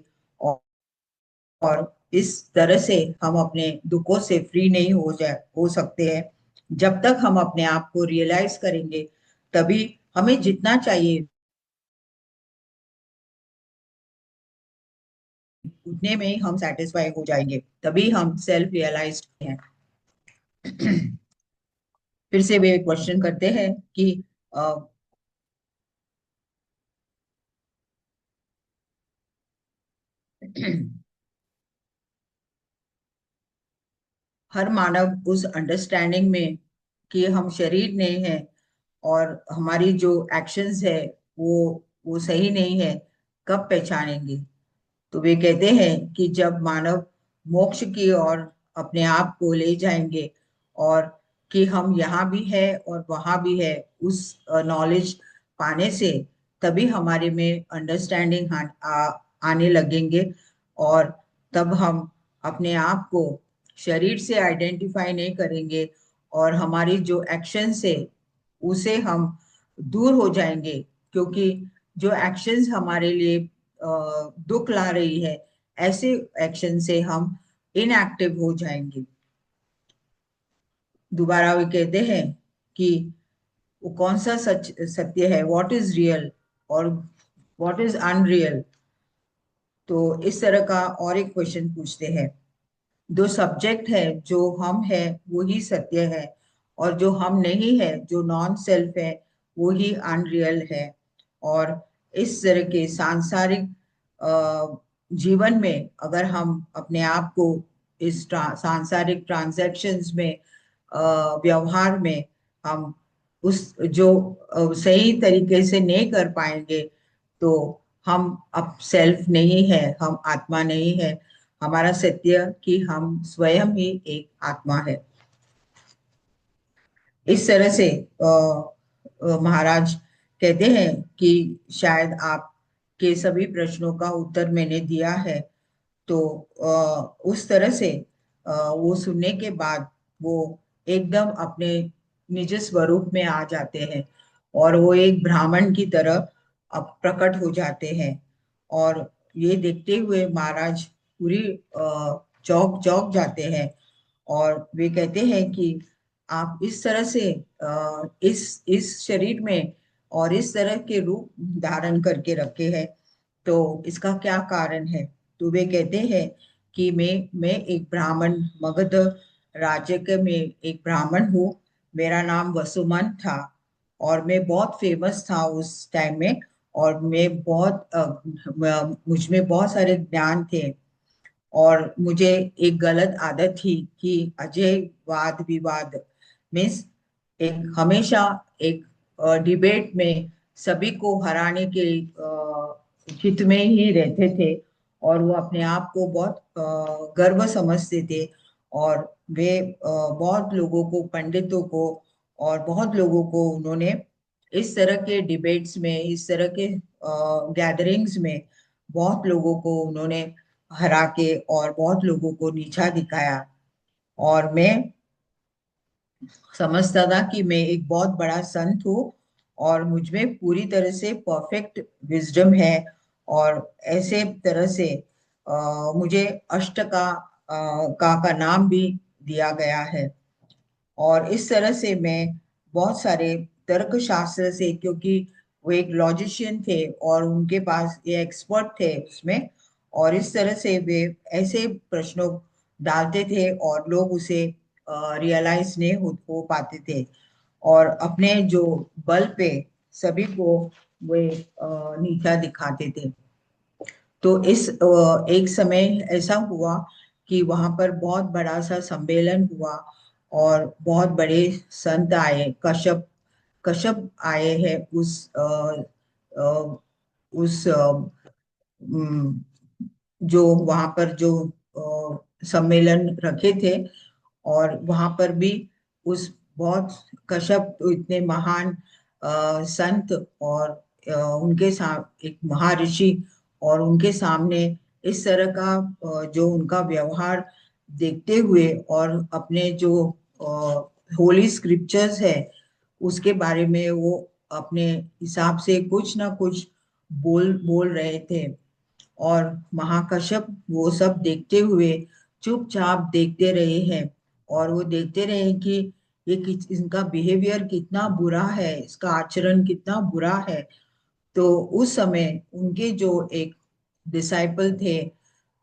और इस तरह से हम अपने दुखों से फ्री नहीं हो सकते हैं। जब तक हम अपने आप को रियलाइज करेंगे, तभी हमें जितना चाहिए उतने में ही हम सेटिस्फाई हो जाएंगे, तभी हम सेल्फ रियलाइज्ड हैं। फिर से वे क्वेश्चन करते हैं कि अ, हर मानव उस अंडरस्टैंडिंग में कि हम शरीर नहीं है और हमारी जो एक्शंस है वो वो सही नहीं है, कब पहचानेंगे। तो वे कहते हैं कि जब मानव मोक्ष की ओर अपने आप को ले जाएंगे और कि हम यहाँ भी है और वहाँ भी है, उस नॉलेज पाने से तभी हमारे में अंडरस्टैंडिंग आने लगेंगे। और तब हम अपने आप को शरीर से आइडेंटिफाई नहीं करेंगे और हमारी जो एक्शंस है उसे हम दूर हो जाएंगे, क्योंकि जो एक्शंस हमारे लिए दुख ला रही है, ऐसे एक्शन से हम इनएक्टिव हो जाएंगे। दोबारा वे कहते हैं कि वो कौन सा सच सत्य है, व्हाट इज रियल और व्हाट इज अनरियल। तो इस तरह का और एक क्वेश्चन पूछते हैं। जो सब्जेक्ट है, जो हम है, वो ही सत्य है, और जो हम नहीं है, जो नॉन सेल्फ है, वो ही अनरियल है। और इस तरह के सांसारिक जीवन में अगर हम अपने आप को इस सांसारिक ट्रांजैक्शंस में, व्यवहार में हम उस जो सही तरीके से नहीं कर पाएंगे, तो हम अब सेल्फ नहीं है, हम आत्मा नहीं है। हमारा सत्य कि हम स्वयं ही एक आत्मा है। इस तरह से महाराज कहते हैं कि शायद आपके सभी प्रश्नों का उत्तर मैंने दिया है। तो उस तरह से वो सुनने के बाद वो एकदम अपने निज स्वरूप में आ जाते हैं, और वो एक ब्राह्मण की तरह अब प्रकट हो जाते हैं। और ये देखते हुए महाराज पूरी चौंक चौंक जाते हैं, और वे कहते हैं कि आप इस तरह से इस शरीर में और इस तरह के रूप धारण करके रखे हैं, तो इसका क्या कारण है। तो वे कहते हैं कि मैं एक ब्राह्मण, मगध राज्य के में एक ब्राह्मण हूँ। मेरा नाम वसुमन था, और मैं बहुत फेमस था उस टाइम में। और मैं बहुत मुझ में बहुत सारे ज्ञान थे। और मुझे एक गलत आदत थी कि अजय वाद विवाद, मीन्स एक हमेशा एक डिबेट में सभी को हराने के हित में ही रहते थे। और वो अपने आप को बहुत गर्व समझते थे। और वे बहुत लोगों को, पंडितों को और बहुत लोगों को उन्होंने इस तरह के डिबेट्स में, इस तरह के गैदरिंग्स में बहुत लोगों को उन्होंने हरा के और बहुत लोगों को नीचा दिखाया। और मैं समझता था कि मैं एक बहुत बड़ा संत हूँ, और मुझ में पूरी तरह से परफेक्ट विजडम है। और ऐसे तरह से मुझे अष्ट का नाम भी दिया गया है। और इस तरह से मैं बहुत सारे तर्क शास्त्र से, क्योंकि वो एक लॉजिशियन थे और उनके पास ये एक्सपर्ट थे उसमें, और इस तरह से वे ऐसे प्रश्नों डालते थे और लोग उसे रियलाइज नहीं हो पाते थे, और अपने जो बल पे सभी को वे नीचा दिखाते थे। तो इस एक समय ऐसा हुआ कि वहां पर बहुत बड़ा सा सम्मेलन हुआ, और बहुत बड़े संत आए, कश्यप कश्यप आए हैं अ, उस जो वहां पर जो सम्मेलन रखे थे। और वहां पर भी उस बहुत कश्यप तो इतने महान संत, और उनके साथ एक महर्षि, और उनके सामने इस तरह का जो उनका व्यवहार देखते हुए, और अपने जो होली स्क्रिप्चर्स है उसके बारे में वो अपने हिसाब से कुछ ना कुछ बोल बोल रहे थे। और महाकश्यप वो सब देखते हुए चुपचाप देखते रहे हैं, और वो देखते रहे कि इनका बिहेवियर कितना बुरा है, इसका आचरण कितना बुरा है। तो उस समय उनके जो एक डिसाइपल थे,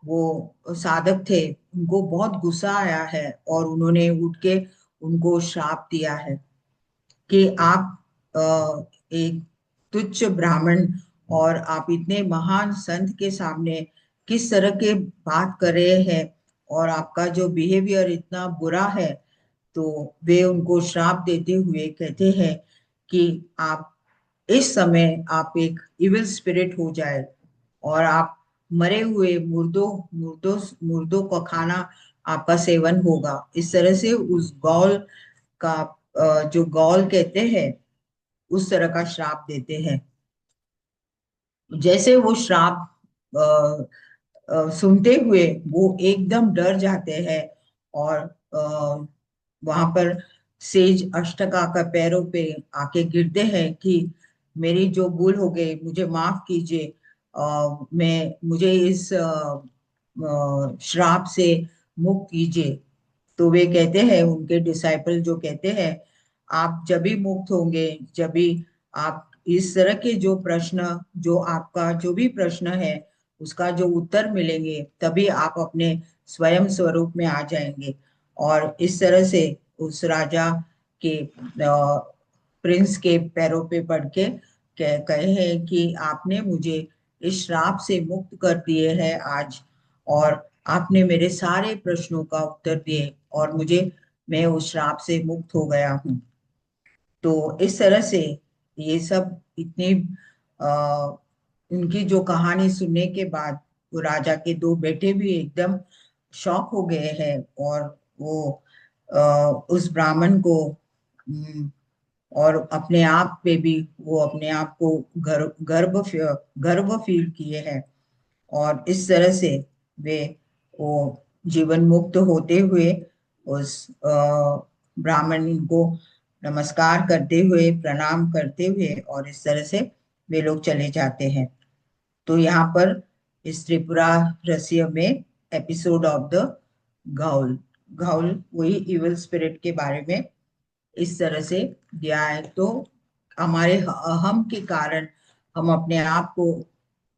वो साधक थे, उनको बहुत गुस्सा आया है, और उन्होंने उठ के उनको श्राप दिया है कि आप एक तुच्छ ब्राह्मण, और आप इतने महान संत के सामने किस तरह के बात कर रहे हैं, और आपका जो बिहेवियर इतना बुरा है। तो वे उनको श्राप देते हुए कहते हैं कि आप इस समय आप एक इविल स्पिरिट हो जाए, और आप मरे हुए मुर्दों का खाना आपका सेवन होगा। इस तरह से उस गौल का जो गौल कहते हैं, उस तरह का श्राप देते हैं। जैसे वो श्राप सुनते हुए वो एकदम डर जाते हैं, और वहां पर सेज अष्टका का पैरों पे आके गिरते हैं कि मेरी जो भूल हो गई मुझे माफ कीजिए, मैं मुझे इस श्राप से मुक्त कीजिए। तो वे कहते हैं, उनके डिसाइपल जो कहते हैं, आप जब भी मुक्त होंगे, जब भी आप इस तरह के जो प्रश्न, जो आपका जो भी प्रश्न है उसका जो उत्तर मिलेंगे, तभी आप अपने स्वयं स्वरूप में आ जाएंगे। और इस तरह से उस राजा के प्रिंस के पैरों पे पड़ के कहे हैं कि आपने मुझे इस श्राप से मुक्त कर दिए है आज, और आपने मेरे सारे प्रश्नों का उत्तर दिए, और मैं उस श्राप से मुक्त हो गया हूँ। तो इस तरह से ये सब इतनी आ, उनकी जो कहानी सुनने के बाद वो राजा के दो बेटे भी एकदम शॉक हो गए हैं, और वो उस ब्राह्मण को और अपने आप पे भी वो अपने आप को गर्व फील किए हैं। और इस तरह से वे वो जीवन मुक्त होते हुए उस ब्राह्मण को नमस्कार करते हुए, प्रणाम करते हुए, और इस तरह से वे लोग चले जाते हैं। तो यहाँ पर इस त्रिपुरा रहस्य में एपिसोड ऑफ द घाउल, घाउल वही इविल स्पिरिट के बारे में इस तरह से दिया है। तो हमारे अहम के कारण हम अपने आप को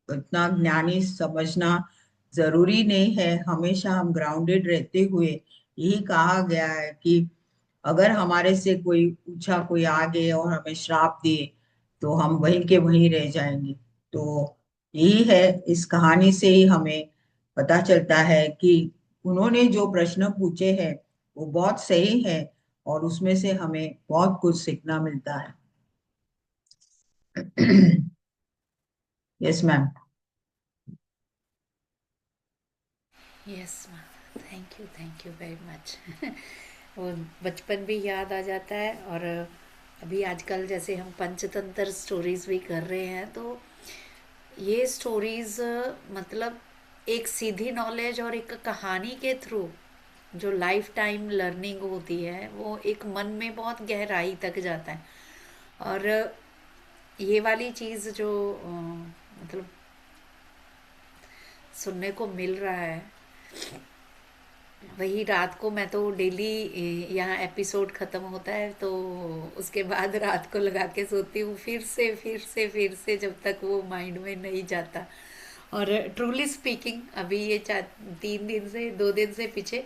इतना ज्ञानी समझना जरूरी नहीं है। हमेशा हम ग्राउंडेड रहते हुए, यही कहा गया है कि अगर हमारे से कोई ऊंचा कोई आ गए और हमें श्राप दिए, तो हम वहीं के वहीं रह जाएंगे। तो यही है, इस कहानी से ही हमें पता चलता है कि उन्होंने जो प्रश्न पूछे हैं वो बहुत सही है, और उसमें से हमें बहुत कुछ सीखना मिलता है। Yes ma'am. Yes ma'am, thank you very much. वो बचपन भी याद आ जाता है, और अभी आजकल जैसे हम पंचतंत्र स्टोरीज भी कर रहे हैं, तो ये स्टोरीज मतलब एक सीधी नॉलेज और एक कहानी के थ्रू जो लाइफ टाइम लर्निंग होती है, वो एक मन में बहुत गहराई तक जाता है। और ये वाली चीज़ जो मतलब सुनने को मिल रहा है, वही रात को मैं तो डेली यहाँ एपिसोड ख़त्म होता है तो उसके बाद रात को लगा के सोती हूँ, फिर से जब तक वो माइंड में नहीं जाता। और ट्रूली स्पीकिंग अभी ये 3 दिन से 2 दिन से पीछे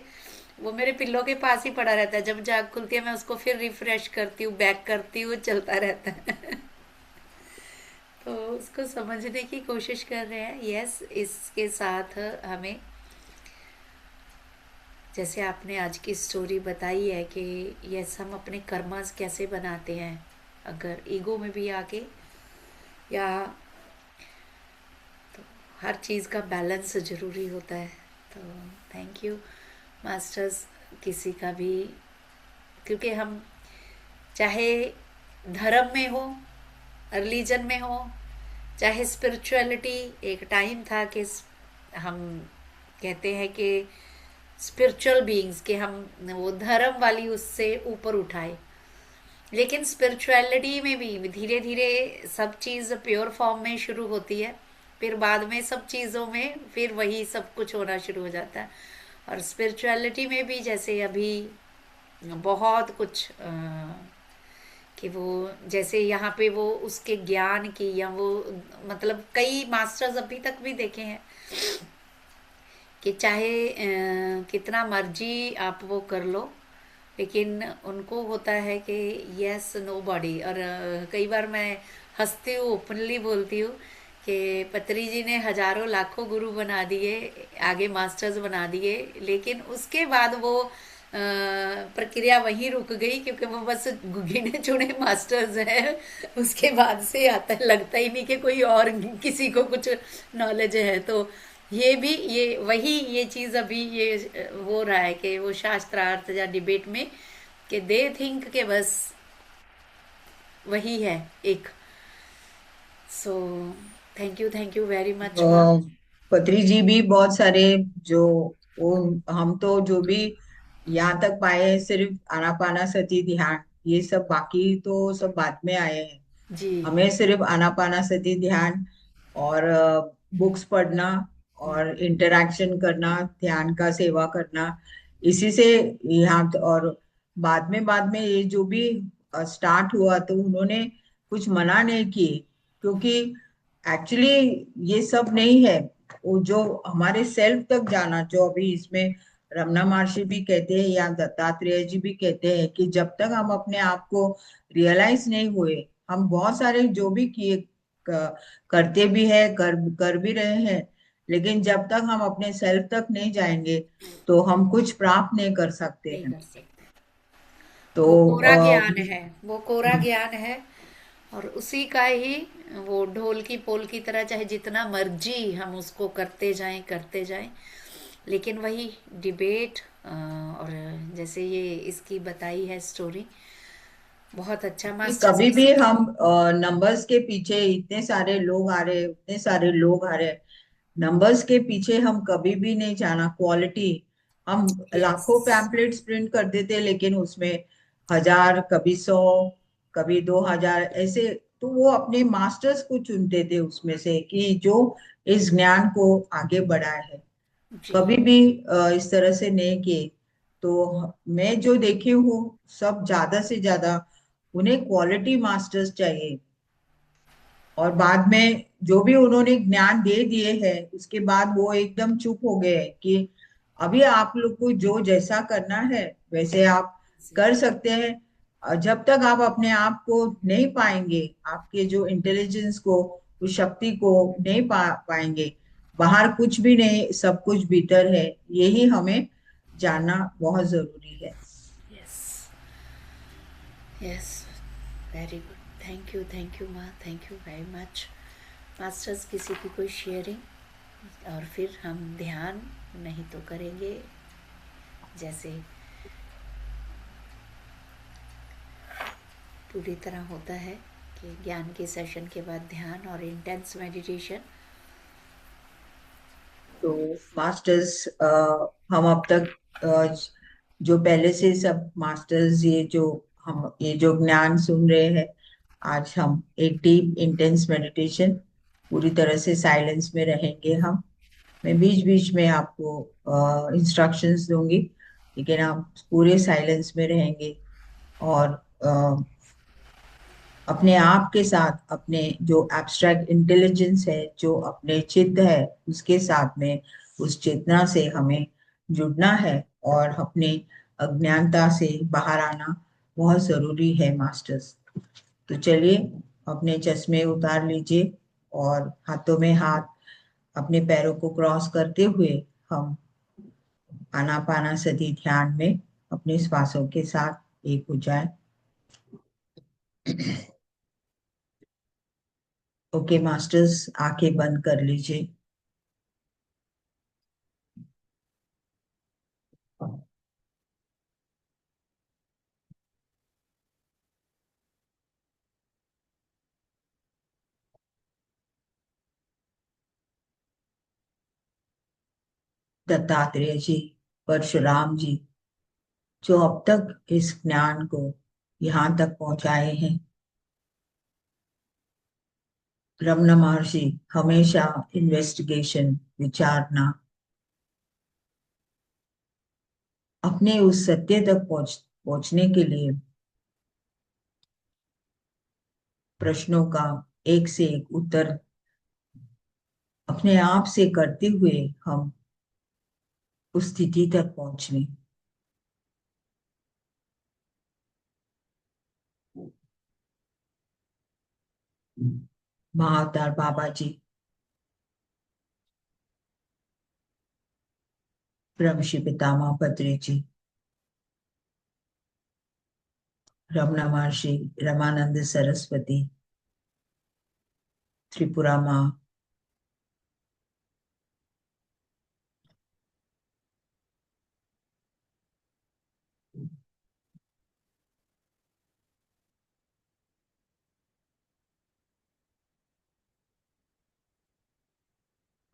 वो मेरे पिल्लो के पास ही पड़ा रहता है। जब जाग खुलती है मैं उसको फिर रिफ्रेश करती हूँ, बैक करती हूँ, चलता रहता है। तो उसको समझने की कोशिश कर रहे हैं। यस, इसके साथ हमें, जैसे आपने आज की स्टोरी बताई है कि यस, हम अपने कर्मास कैसे बनाते हैं अगर ईगो में भी आके, या तो हर चीज़ का बैलेंस ज़रूरी होता है। तो थैंक यू मास्टर्स। किसी का भी, क्योंकि हम चाहे धर्म में हो, रिलीजन में हो, चाहे स्पिरिचुअलिटी, एक टाइम था कि हम कहते हैं कि स्पिरिचुअल बीइंग्स के हम वो धर्म वाली उससे ऊपर उठाए, लेकिन स्पिरिचुअलिटी में भी धीरे धीरे सब चीज़ प्योर फॉर्म में शुरू होती है, फिर बाद में सब चीज़ों में फिर वही सब कुछ होना शुरू हो जाता है। और स्पिरिचुअलिटी में भी जैसे अभी बहुत कुछ कि वो जैसे यहाँ पे वो उसके ज्ञान की, या वो मतलब कई मास्टर्स अभी तक भी देखे हैं कि चाहे कितना मर्जी आप वो कर लो, लेकिन उनको होता है कि यस नो बॉडी। और कई बार मैं हंसती हूँ, ओपनली बोलती हूँ कि पत्री जी ने हजारों लाखों गुरु बना दिए, आगे मास्टर्स बना दिए, लेकिन उसके बाद वो प्रक्रिया वहीं रुक गई, क्योंकि वो बस गिने चुने मास्टर्स हैं। उसके बाद से आता लगता ही नहीं कि कोई और किसी को कुछ नॉलेज है। तो ये भी ये वही ये चीज़ अभी ये हो रहा है कि वो शास्त्रार्थ या डिबेट में कि दे थिंक के बस वही है एक। So thank you very much ma'am. पत्री जी भी बहुत सारे जो वो हम तो जो भी यहाँ तक पाए हैं सिर्फ आनापानासती ध्यान, ये सब बाकी तो सब बाद में आए हैं। जी। हमें सिर्फ आनापानासती ध्यान और बुक्स पढ़ना हम्म, और इंटरेक्शन करना, ध्यान का सेवा करना, इसी से यहाँ और बाद में ये जो भी स्टार्ट हुआ तो उन्होंने कुछ मना नहीं किए, क्योंकि एक्चुअली ये सब नहीं है। वो जो हमारे सेल्फ तक जाना, जो अभी इसमें रमना महर्षि भी कहते हैं या दत्तात्रेय जी भी कहते हैं कि जब तक हम अपने आप को रियलाइज नहीं हुए, हम बहुत सारे जो भी किए करते भी है, कर भी रहे हैं, लेकिन जब तक हम अपने सेल्फ तक नहीं जाएंगे तो हम कुछ प्राप्त नहीं कर सकते नहीं हैं। कर सकते। तो वो कोरा ज्ञान है, वो कोरा ज्ञान है। और उसी का ही वो ढोल की पोल की तरह चाहे जितना मर्जी हम उसको करते जाएं, लेकिन वही डिबेट और जैसे ये इसकी बताई है स्टोरी, बहुत अच्छा कि मास्टर्स कभी भी किसी। हम नंबर्स के पीछे, इतने सारे लोग आ रहे, उतने सारे लोग आ रहे, नंबर्स के पीछे हम कभी भी नहीं जाना। क्वालिटी, हम यस। लाखों पैम्पलेट्स प्रिंट कर देते लेकिन उसमें 1000, कभी 100, कभी 2000 ऐसे, तो वो अपने मास्टर्स को चुनते थे उसमें से कि जो इस ज्ञान को आगे बढ़ाए है। जी। कभी भी इस तरह से नहीं किए। तो मैं जो देखी हूँ, सब ज्यादा से ज्यादा उन्हें क्वालिटी मास्टर्स चाहिए। और बाद में जो भी उन्होंने ज्ञान दे दिए हैं उसके बाद वो एकदम चुप हो गए कि अभी आप लोग को जो जैसा करना है वैसे आप कर सकते हैं। जब तक आप अपने आप को नहीं पाएंगे, आपके जो इंटेलिजेंस को, उस शक्ति को नहीं पाएंगे, बाहर कुछ भी नहीं, सब कुछ भीतर है, यही हमें जानना बहुत जरूरी है। Yes. Yes. Very good. Thank you माँ, thank you very much. Masters किसी की कोई शेयरिंग, और फिर हम ध्यान नहीं तो करेंगे, जैसे पूरी तरह होता है कि ज्ञान के सेशन के बाद ध्यान और इंटेंस मेडिटेशन। तो मास्टर्स, हम अब तक जो पहले से सब मास्टर्स, ये जो ज्ञान सुन रहे हैं, आज हम एक डीप इंटेंस मेडिटेशन, पूरी तरह से साइलेंस में रहेंगे हम। मैं बीच बीच में आपको इंस्ट्रक्शंस दूंगी, लेकिन आप पूरे साइलेंस में रहेंगे और अपने आप के साथ, अपने जो एब्स्ट्रैक्ट इंटेलिजेंस है, जो अपने चित्त है, उसके साथ में, उस चेतना से हमें जुड़ना है और अपने अज्ञानता से बाहर आना बहुत जरूरी है मास्टर्स। तो चलिए, अपने चश्मे उतार लीजिए और हाथों में हाथ, अपने पैरों को क्रॉस करते हुए हम आनापानासती ध्यान में अपने श्वासों के साथ एक हो जाए। ओके मास्टर्स, आंखें बंद कर लीजिए। दत्तात्रेय जी, परशुराम जी, जो अब तक इस ज्ञान को यहाँ तक पहुंचाए हैं, रमन महर्षि, हमेशा इन्वेस्टिगेशन, विचारना, अपने उस सत्य तक पहुंचने के लिए प्रश्नों का एक से एक उत्तर अपने आप से करते हुए हम उस स्थिति तक पहुंचे। महाअवतार बाबा जी, ब्रह्मश्री पितामह पत्री जी, रमना महर्षि, रमानंद सरस्वती, त्रिपुरा माँ,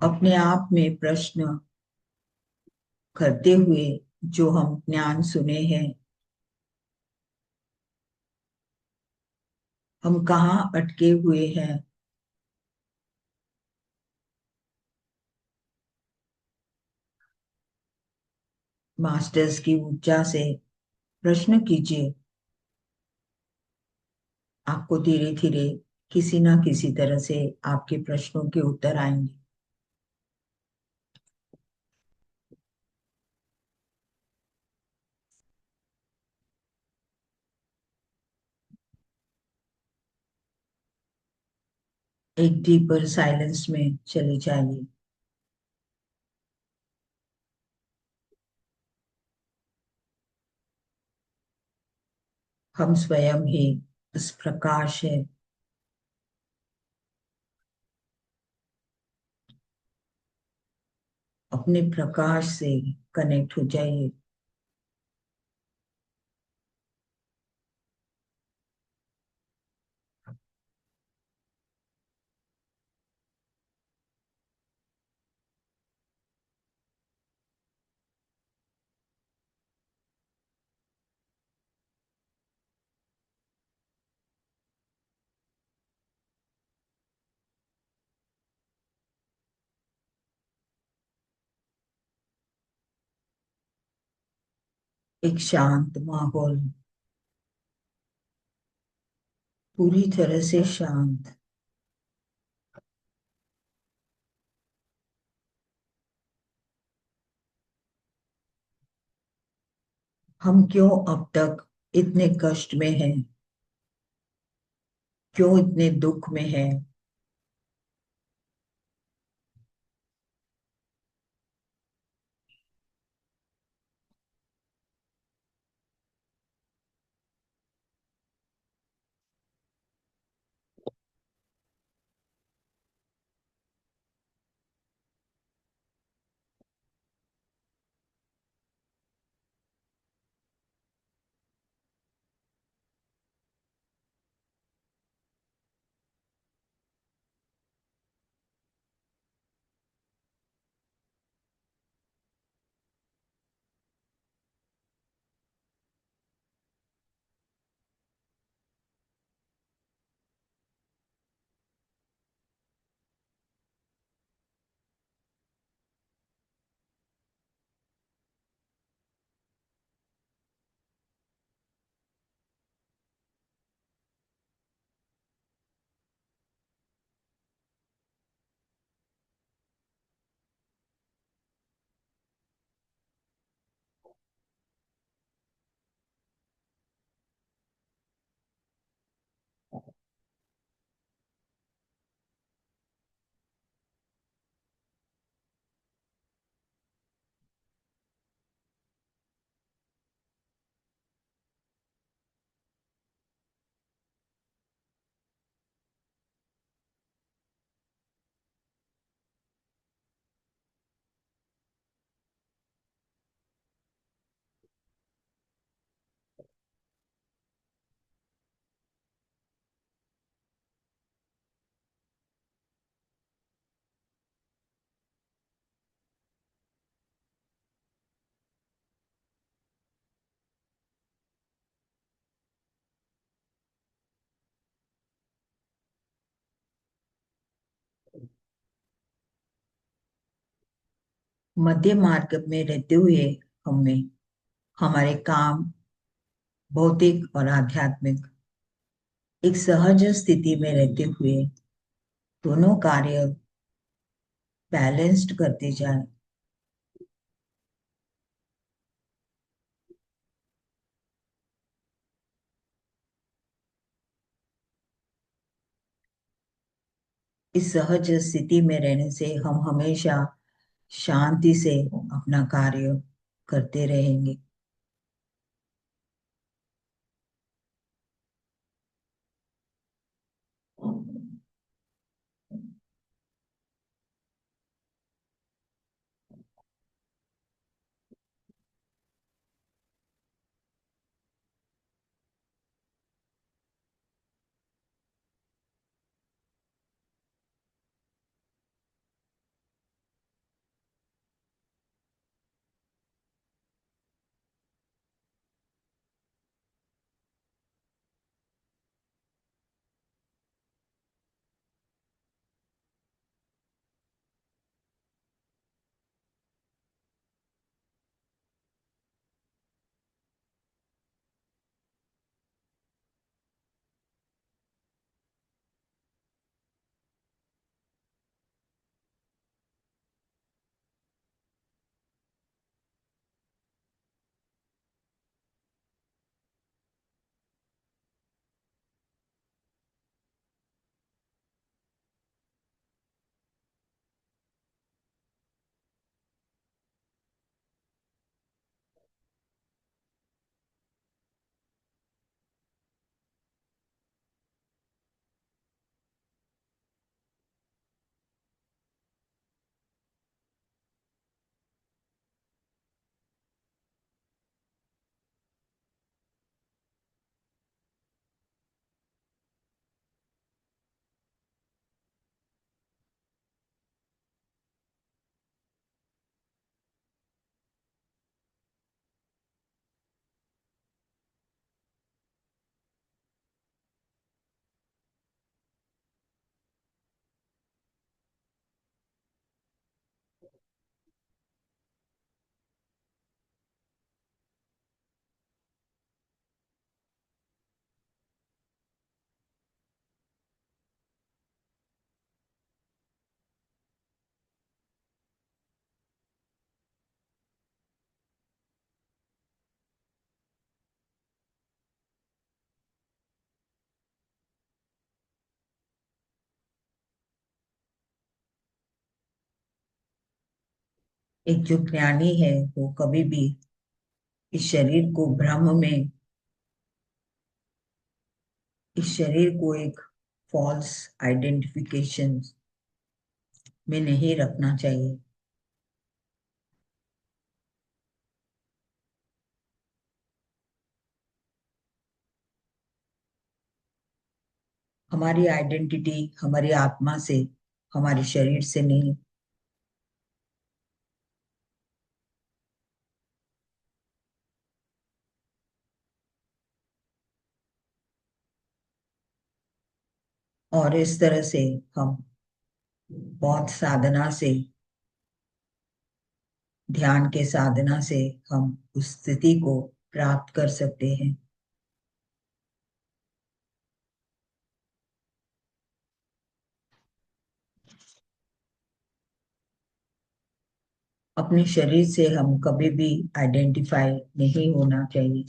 अपने आप में प्रश्न करते हुए जो हम ज्ञान सुने हैं, हम कहाँ अटके हुए हैं। मास्टर्स की ऊर्जा से प्रश्न कीजिए, आपको धीरे धीरे किसी ना किसी तरह से आपके प्रश्नों के उत्तर आएंगे। एक डीपर साइलेंस में चले जाइए। हम स्वयं ही इस प्रकाश है। अपने प्रकाश से कनेक्ट हो जाइए। एक शांत माहौल, पूरी तरह से शांत। हम क्यों अब तक इतने कष्ट में हैं, क्यों इतने दुख में हैं। मध्य मार्ग में रहते हुए हमें हमारे काम, भौतिक और आध्यात्मिक, एक सहज स्थिति में रहते हुए दोनों कार्य बैलेंस्ड करते जाए। इस सहज स्थिति में रहने से हम हमेशा शांति से अपना कार्य करते रहेंगे। एक जो ज्ञानी है वो कभी भी इस शरीर को भ्रम में, इस शरीर को एक फॉल्स आइडेंटिफिकेशन में नहीं रखना चाहिए। हमारी आइडेंटिटी हमारी आत्मा से, हमारे शरीर से नहीं। और इस तरह से हम बहुत साधना से, ध्यान के साधना से हम उस स्थिति को प्राप्त कर सकते हैं। अपने शरीर से हम कभी भी आइडेंटिफाई नहीं होना चाहिए।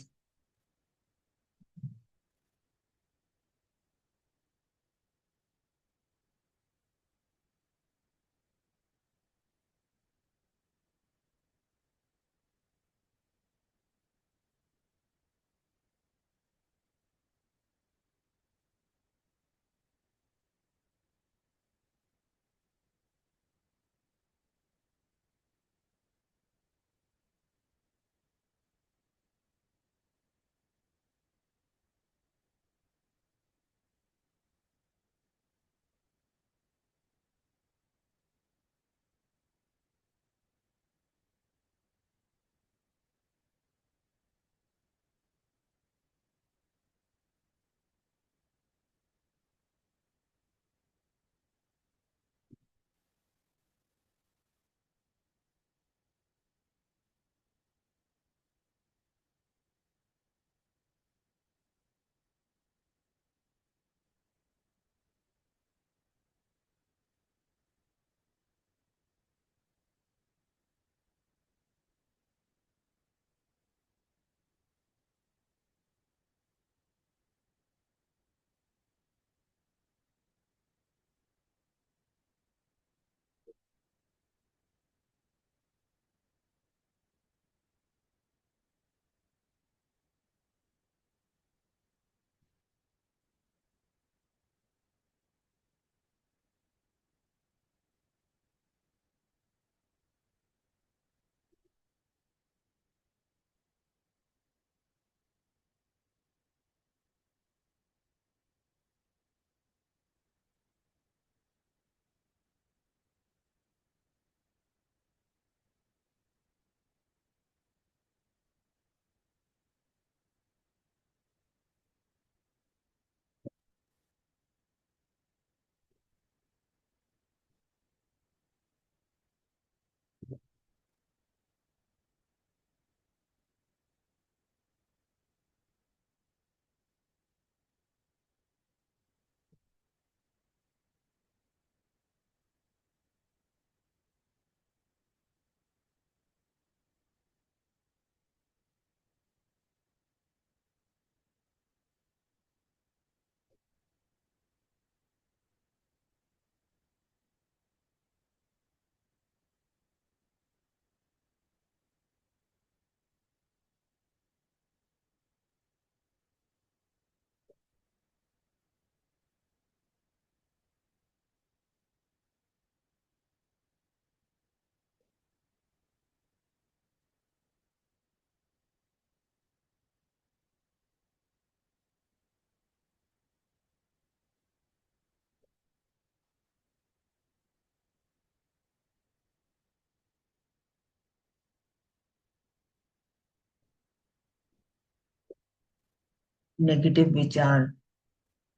नेगेटिव विचार,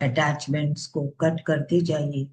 अटैचमेंट्स को कट करते जाइए।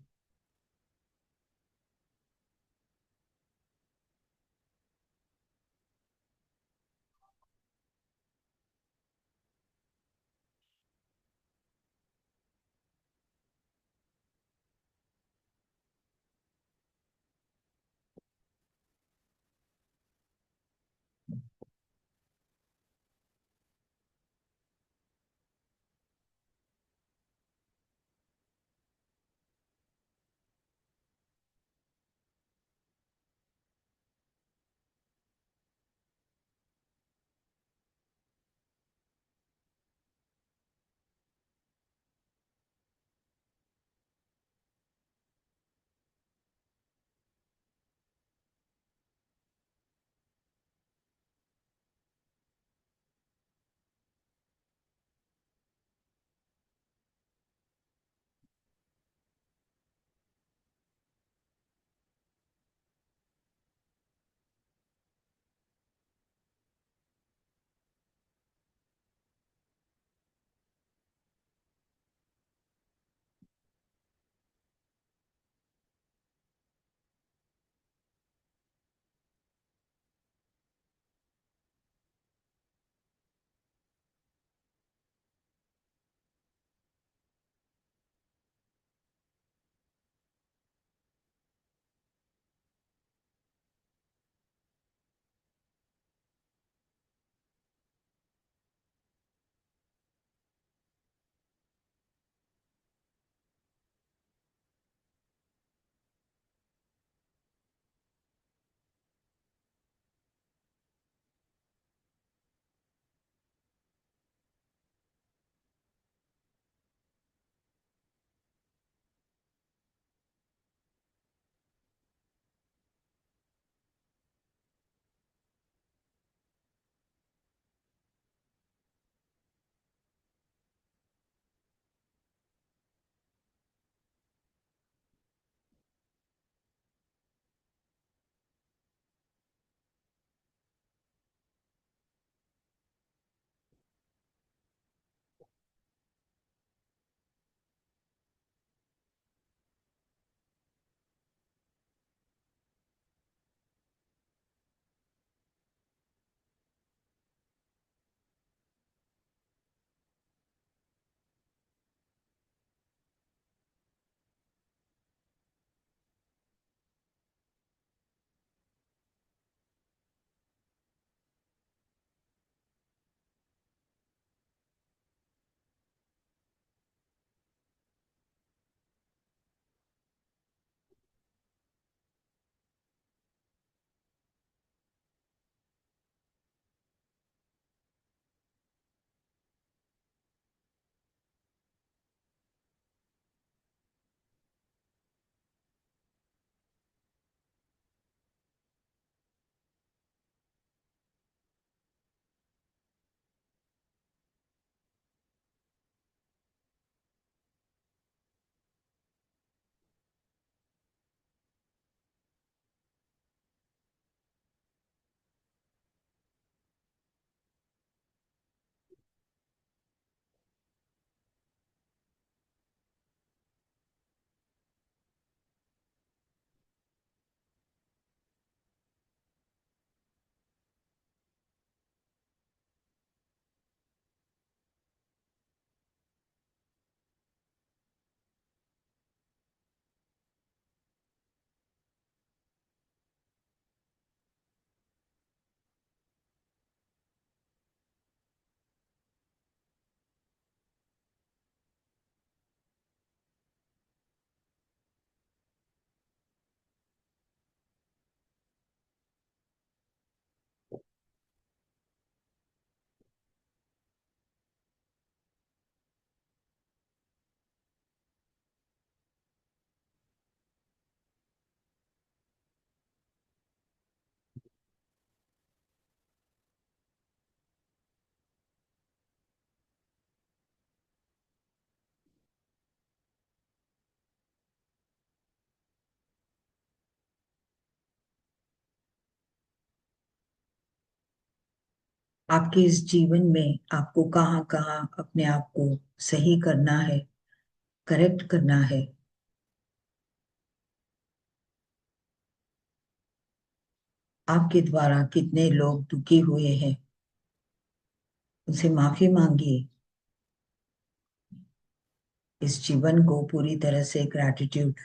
आपके इस जीवन में आपको कहाँ कहाँ अपने आप को सही करना है, करेक्ट करना है। आपके द्वारा कितने लोग दुखी हुए हैं, उनसे माफी मांगिए। इस जीवन को पूरी तरह से gratitude.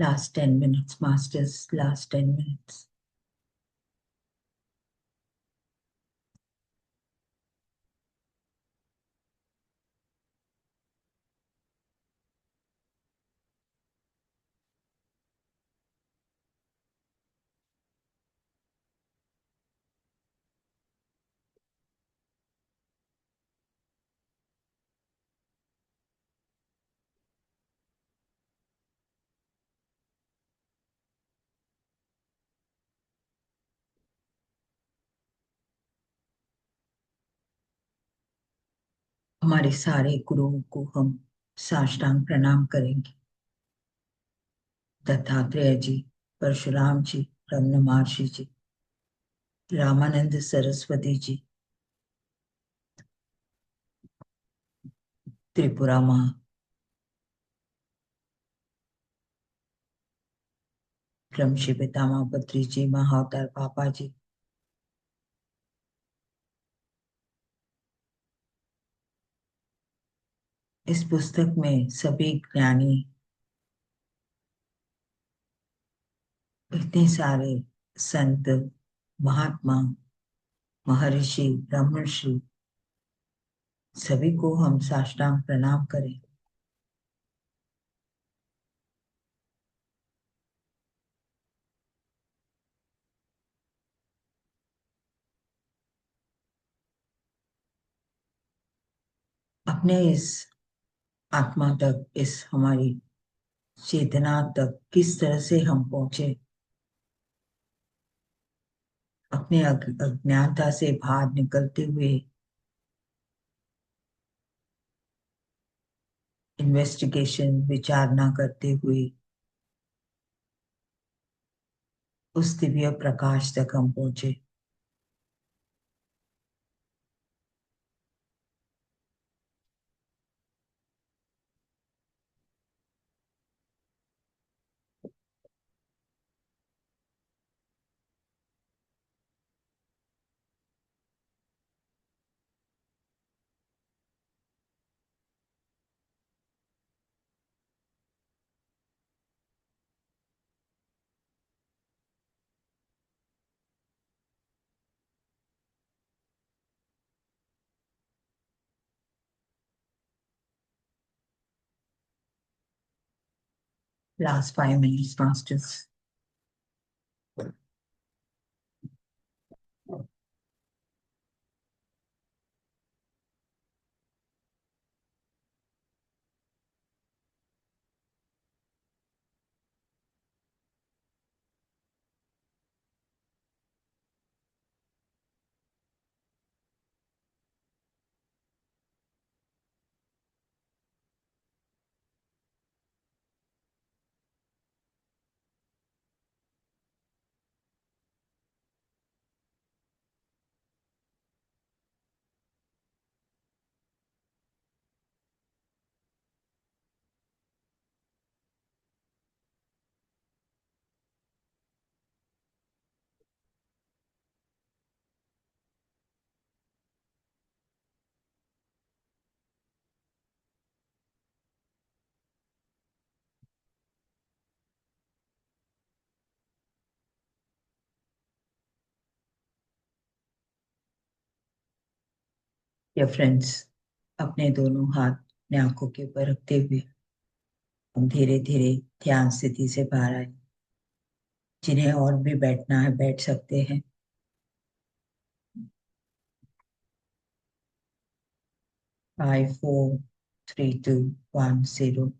Last 10 minutes, masters, last 10 minutes. हमारे सारे गुरुओं को हम साष्टांग प्रणाम करेंगे। दत्तात्रेय जी, परशुराम जी, रमन महर्षि जी, रामानंद सरस्वती जी, त्रिपुरा माँ, ब्रह्मश्री पितामह बद्री जी, महाअवतार पापा जी, इस पुस्तक में सभी ज्ञानी, इतने सारे संत, महात्मा, महर्षि, ब्रह्मर्षि, सभी को हम साष्टांग प्रणाम करें। अपने इस आत्मा तक, इस हमारी चेतना तक किस तरह से हम पहुंचे, अपने अज्ञानता से बाहर निकलते हुए, इन्वेस्टिगेशन, विचारना करते हुए उस दिव्य प्रकाश तक हम पहुंचे। Last 5 minutes, masters. या फ्रेंड्स, अपने दोनों हाथ अपने आंखों के ऊपर रखते हुए हम धीरे धीरे ध्यान स्थिति से बाहर आए। जिन्हें और भी बैठना है बैठ सकते हैं। 5 4 3 2 1 0।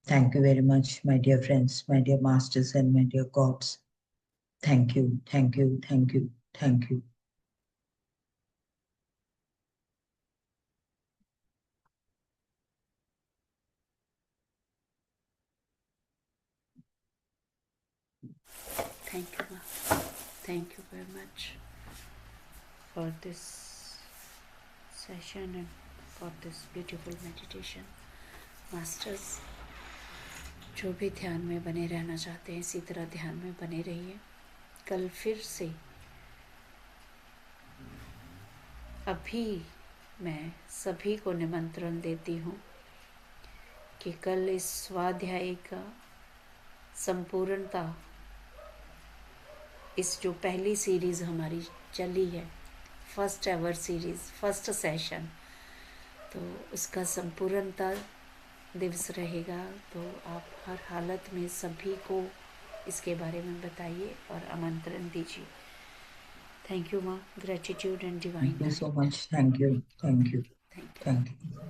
Thank you very much, my dear friends, my dear masters, and my dear gods. Thank you, thank you, thank you, thank you. Thank you, Ma. Thank you very much for this session and for this beautiful meditation. Masters, जो भी ध्यान में बने रहना चाहते हैं इसी तरह ध्यान में बने रहिए। कल फिर से अभी मैं सभी को निमंत्रण देती हूँ कि कल इस स्वाध्याय का संपूर्णता इस जो पहली सीरीज़ हमारी चली है, first ever series, first session, तो उसका संपूर्णता दिवस रहेगा। तो आप हर हालत में सभी को इसके बारे में बताइए और आमंत्रण दीजिए। थैंक यू माँ, gratitude and divine thank you so night. Much. Thank you. Thank you. Thank you. Thank you.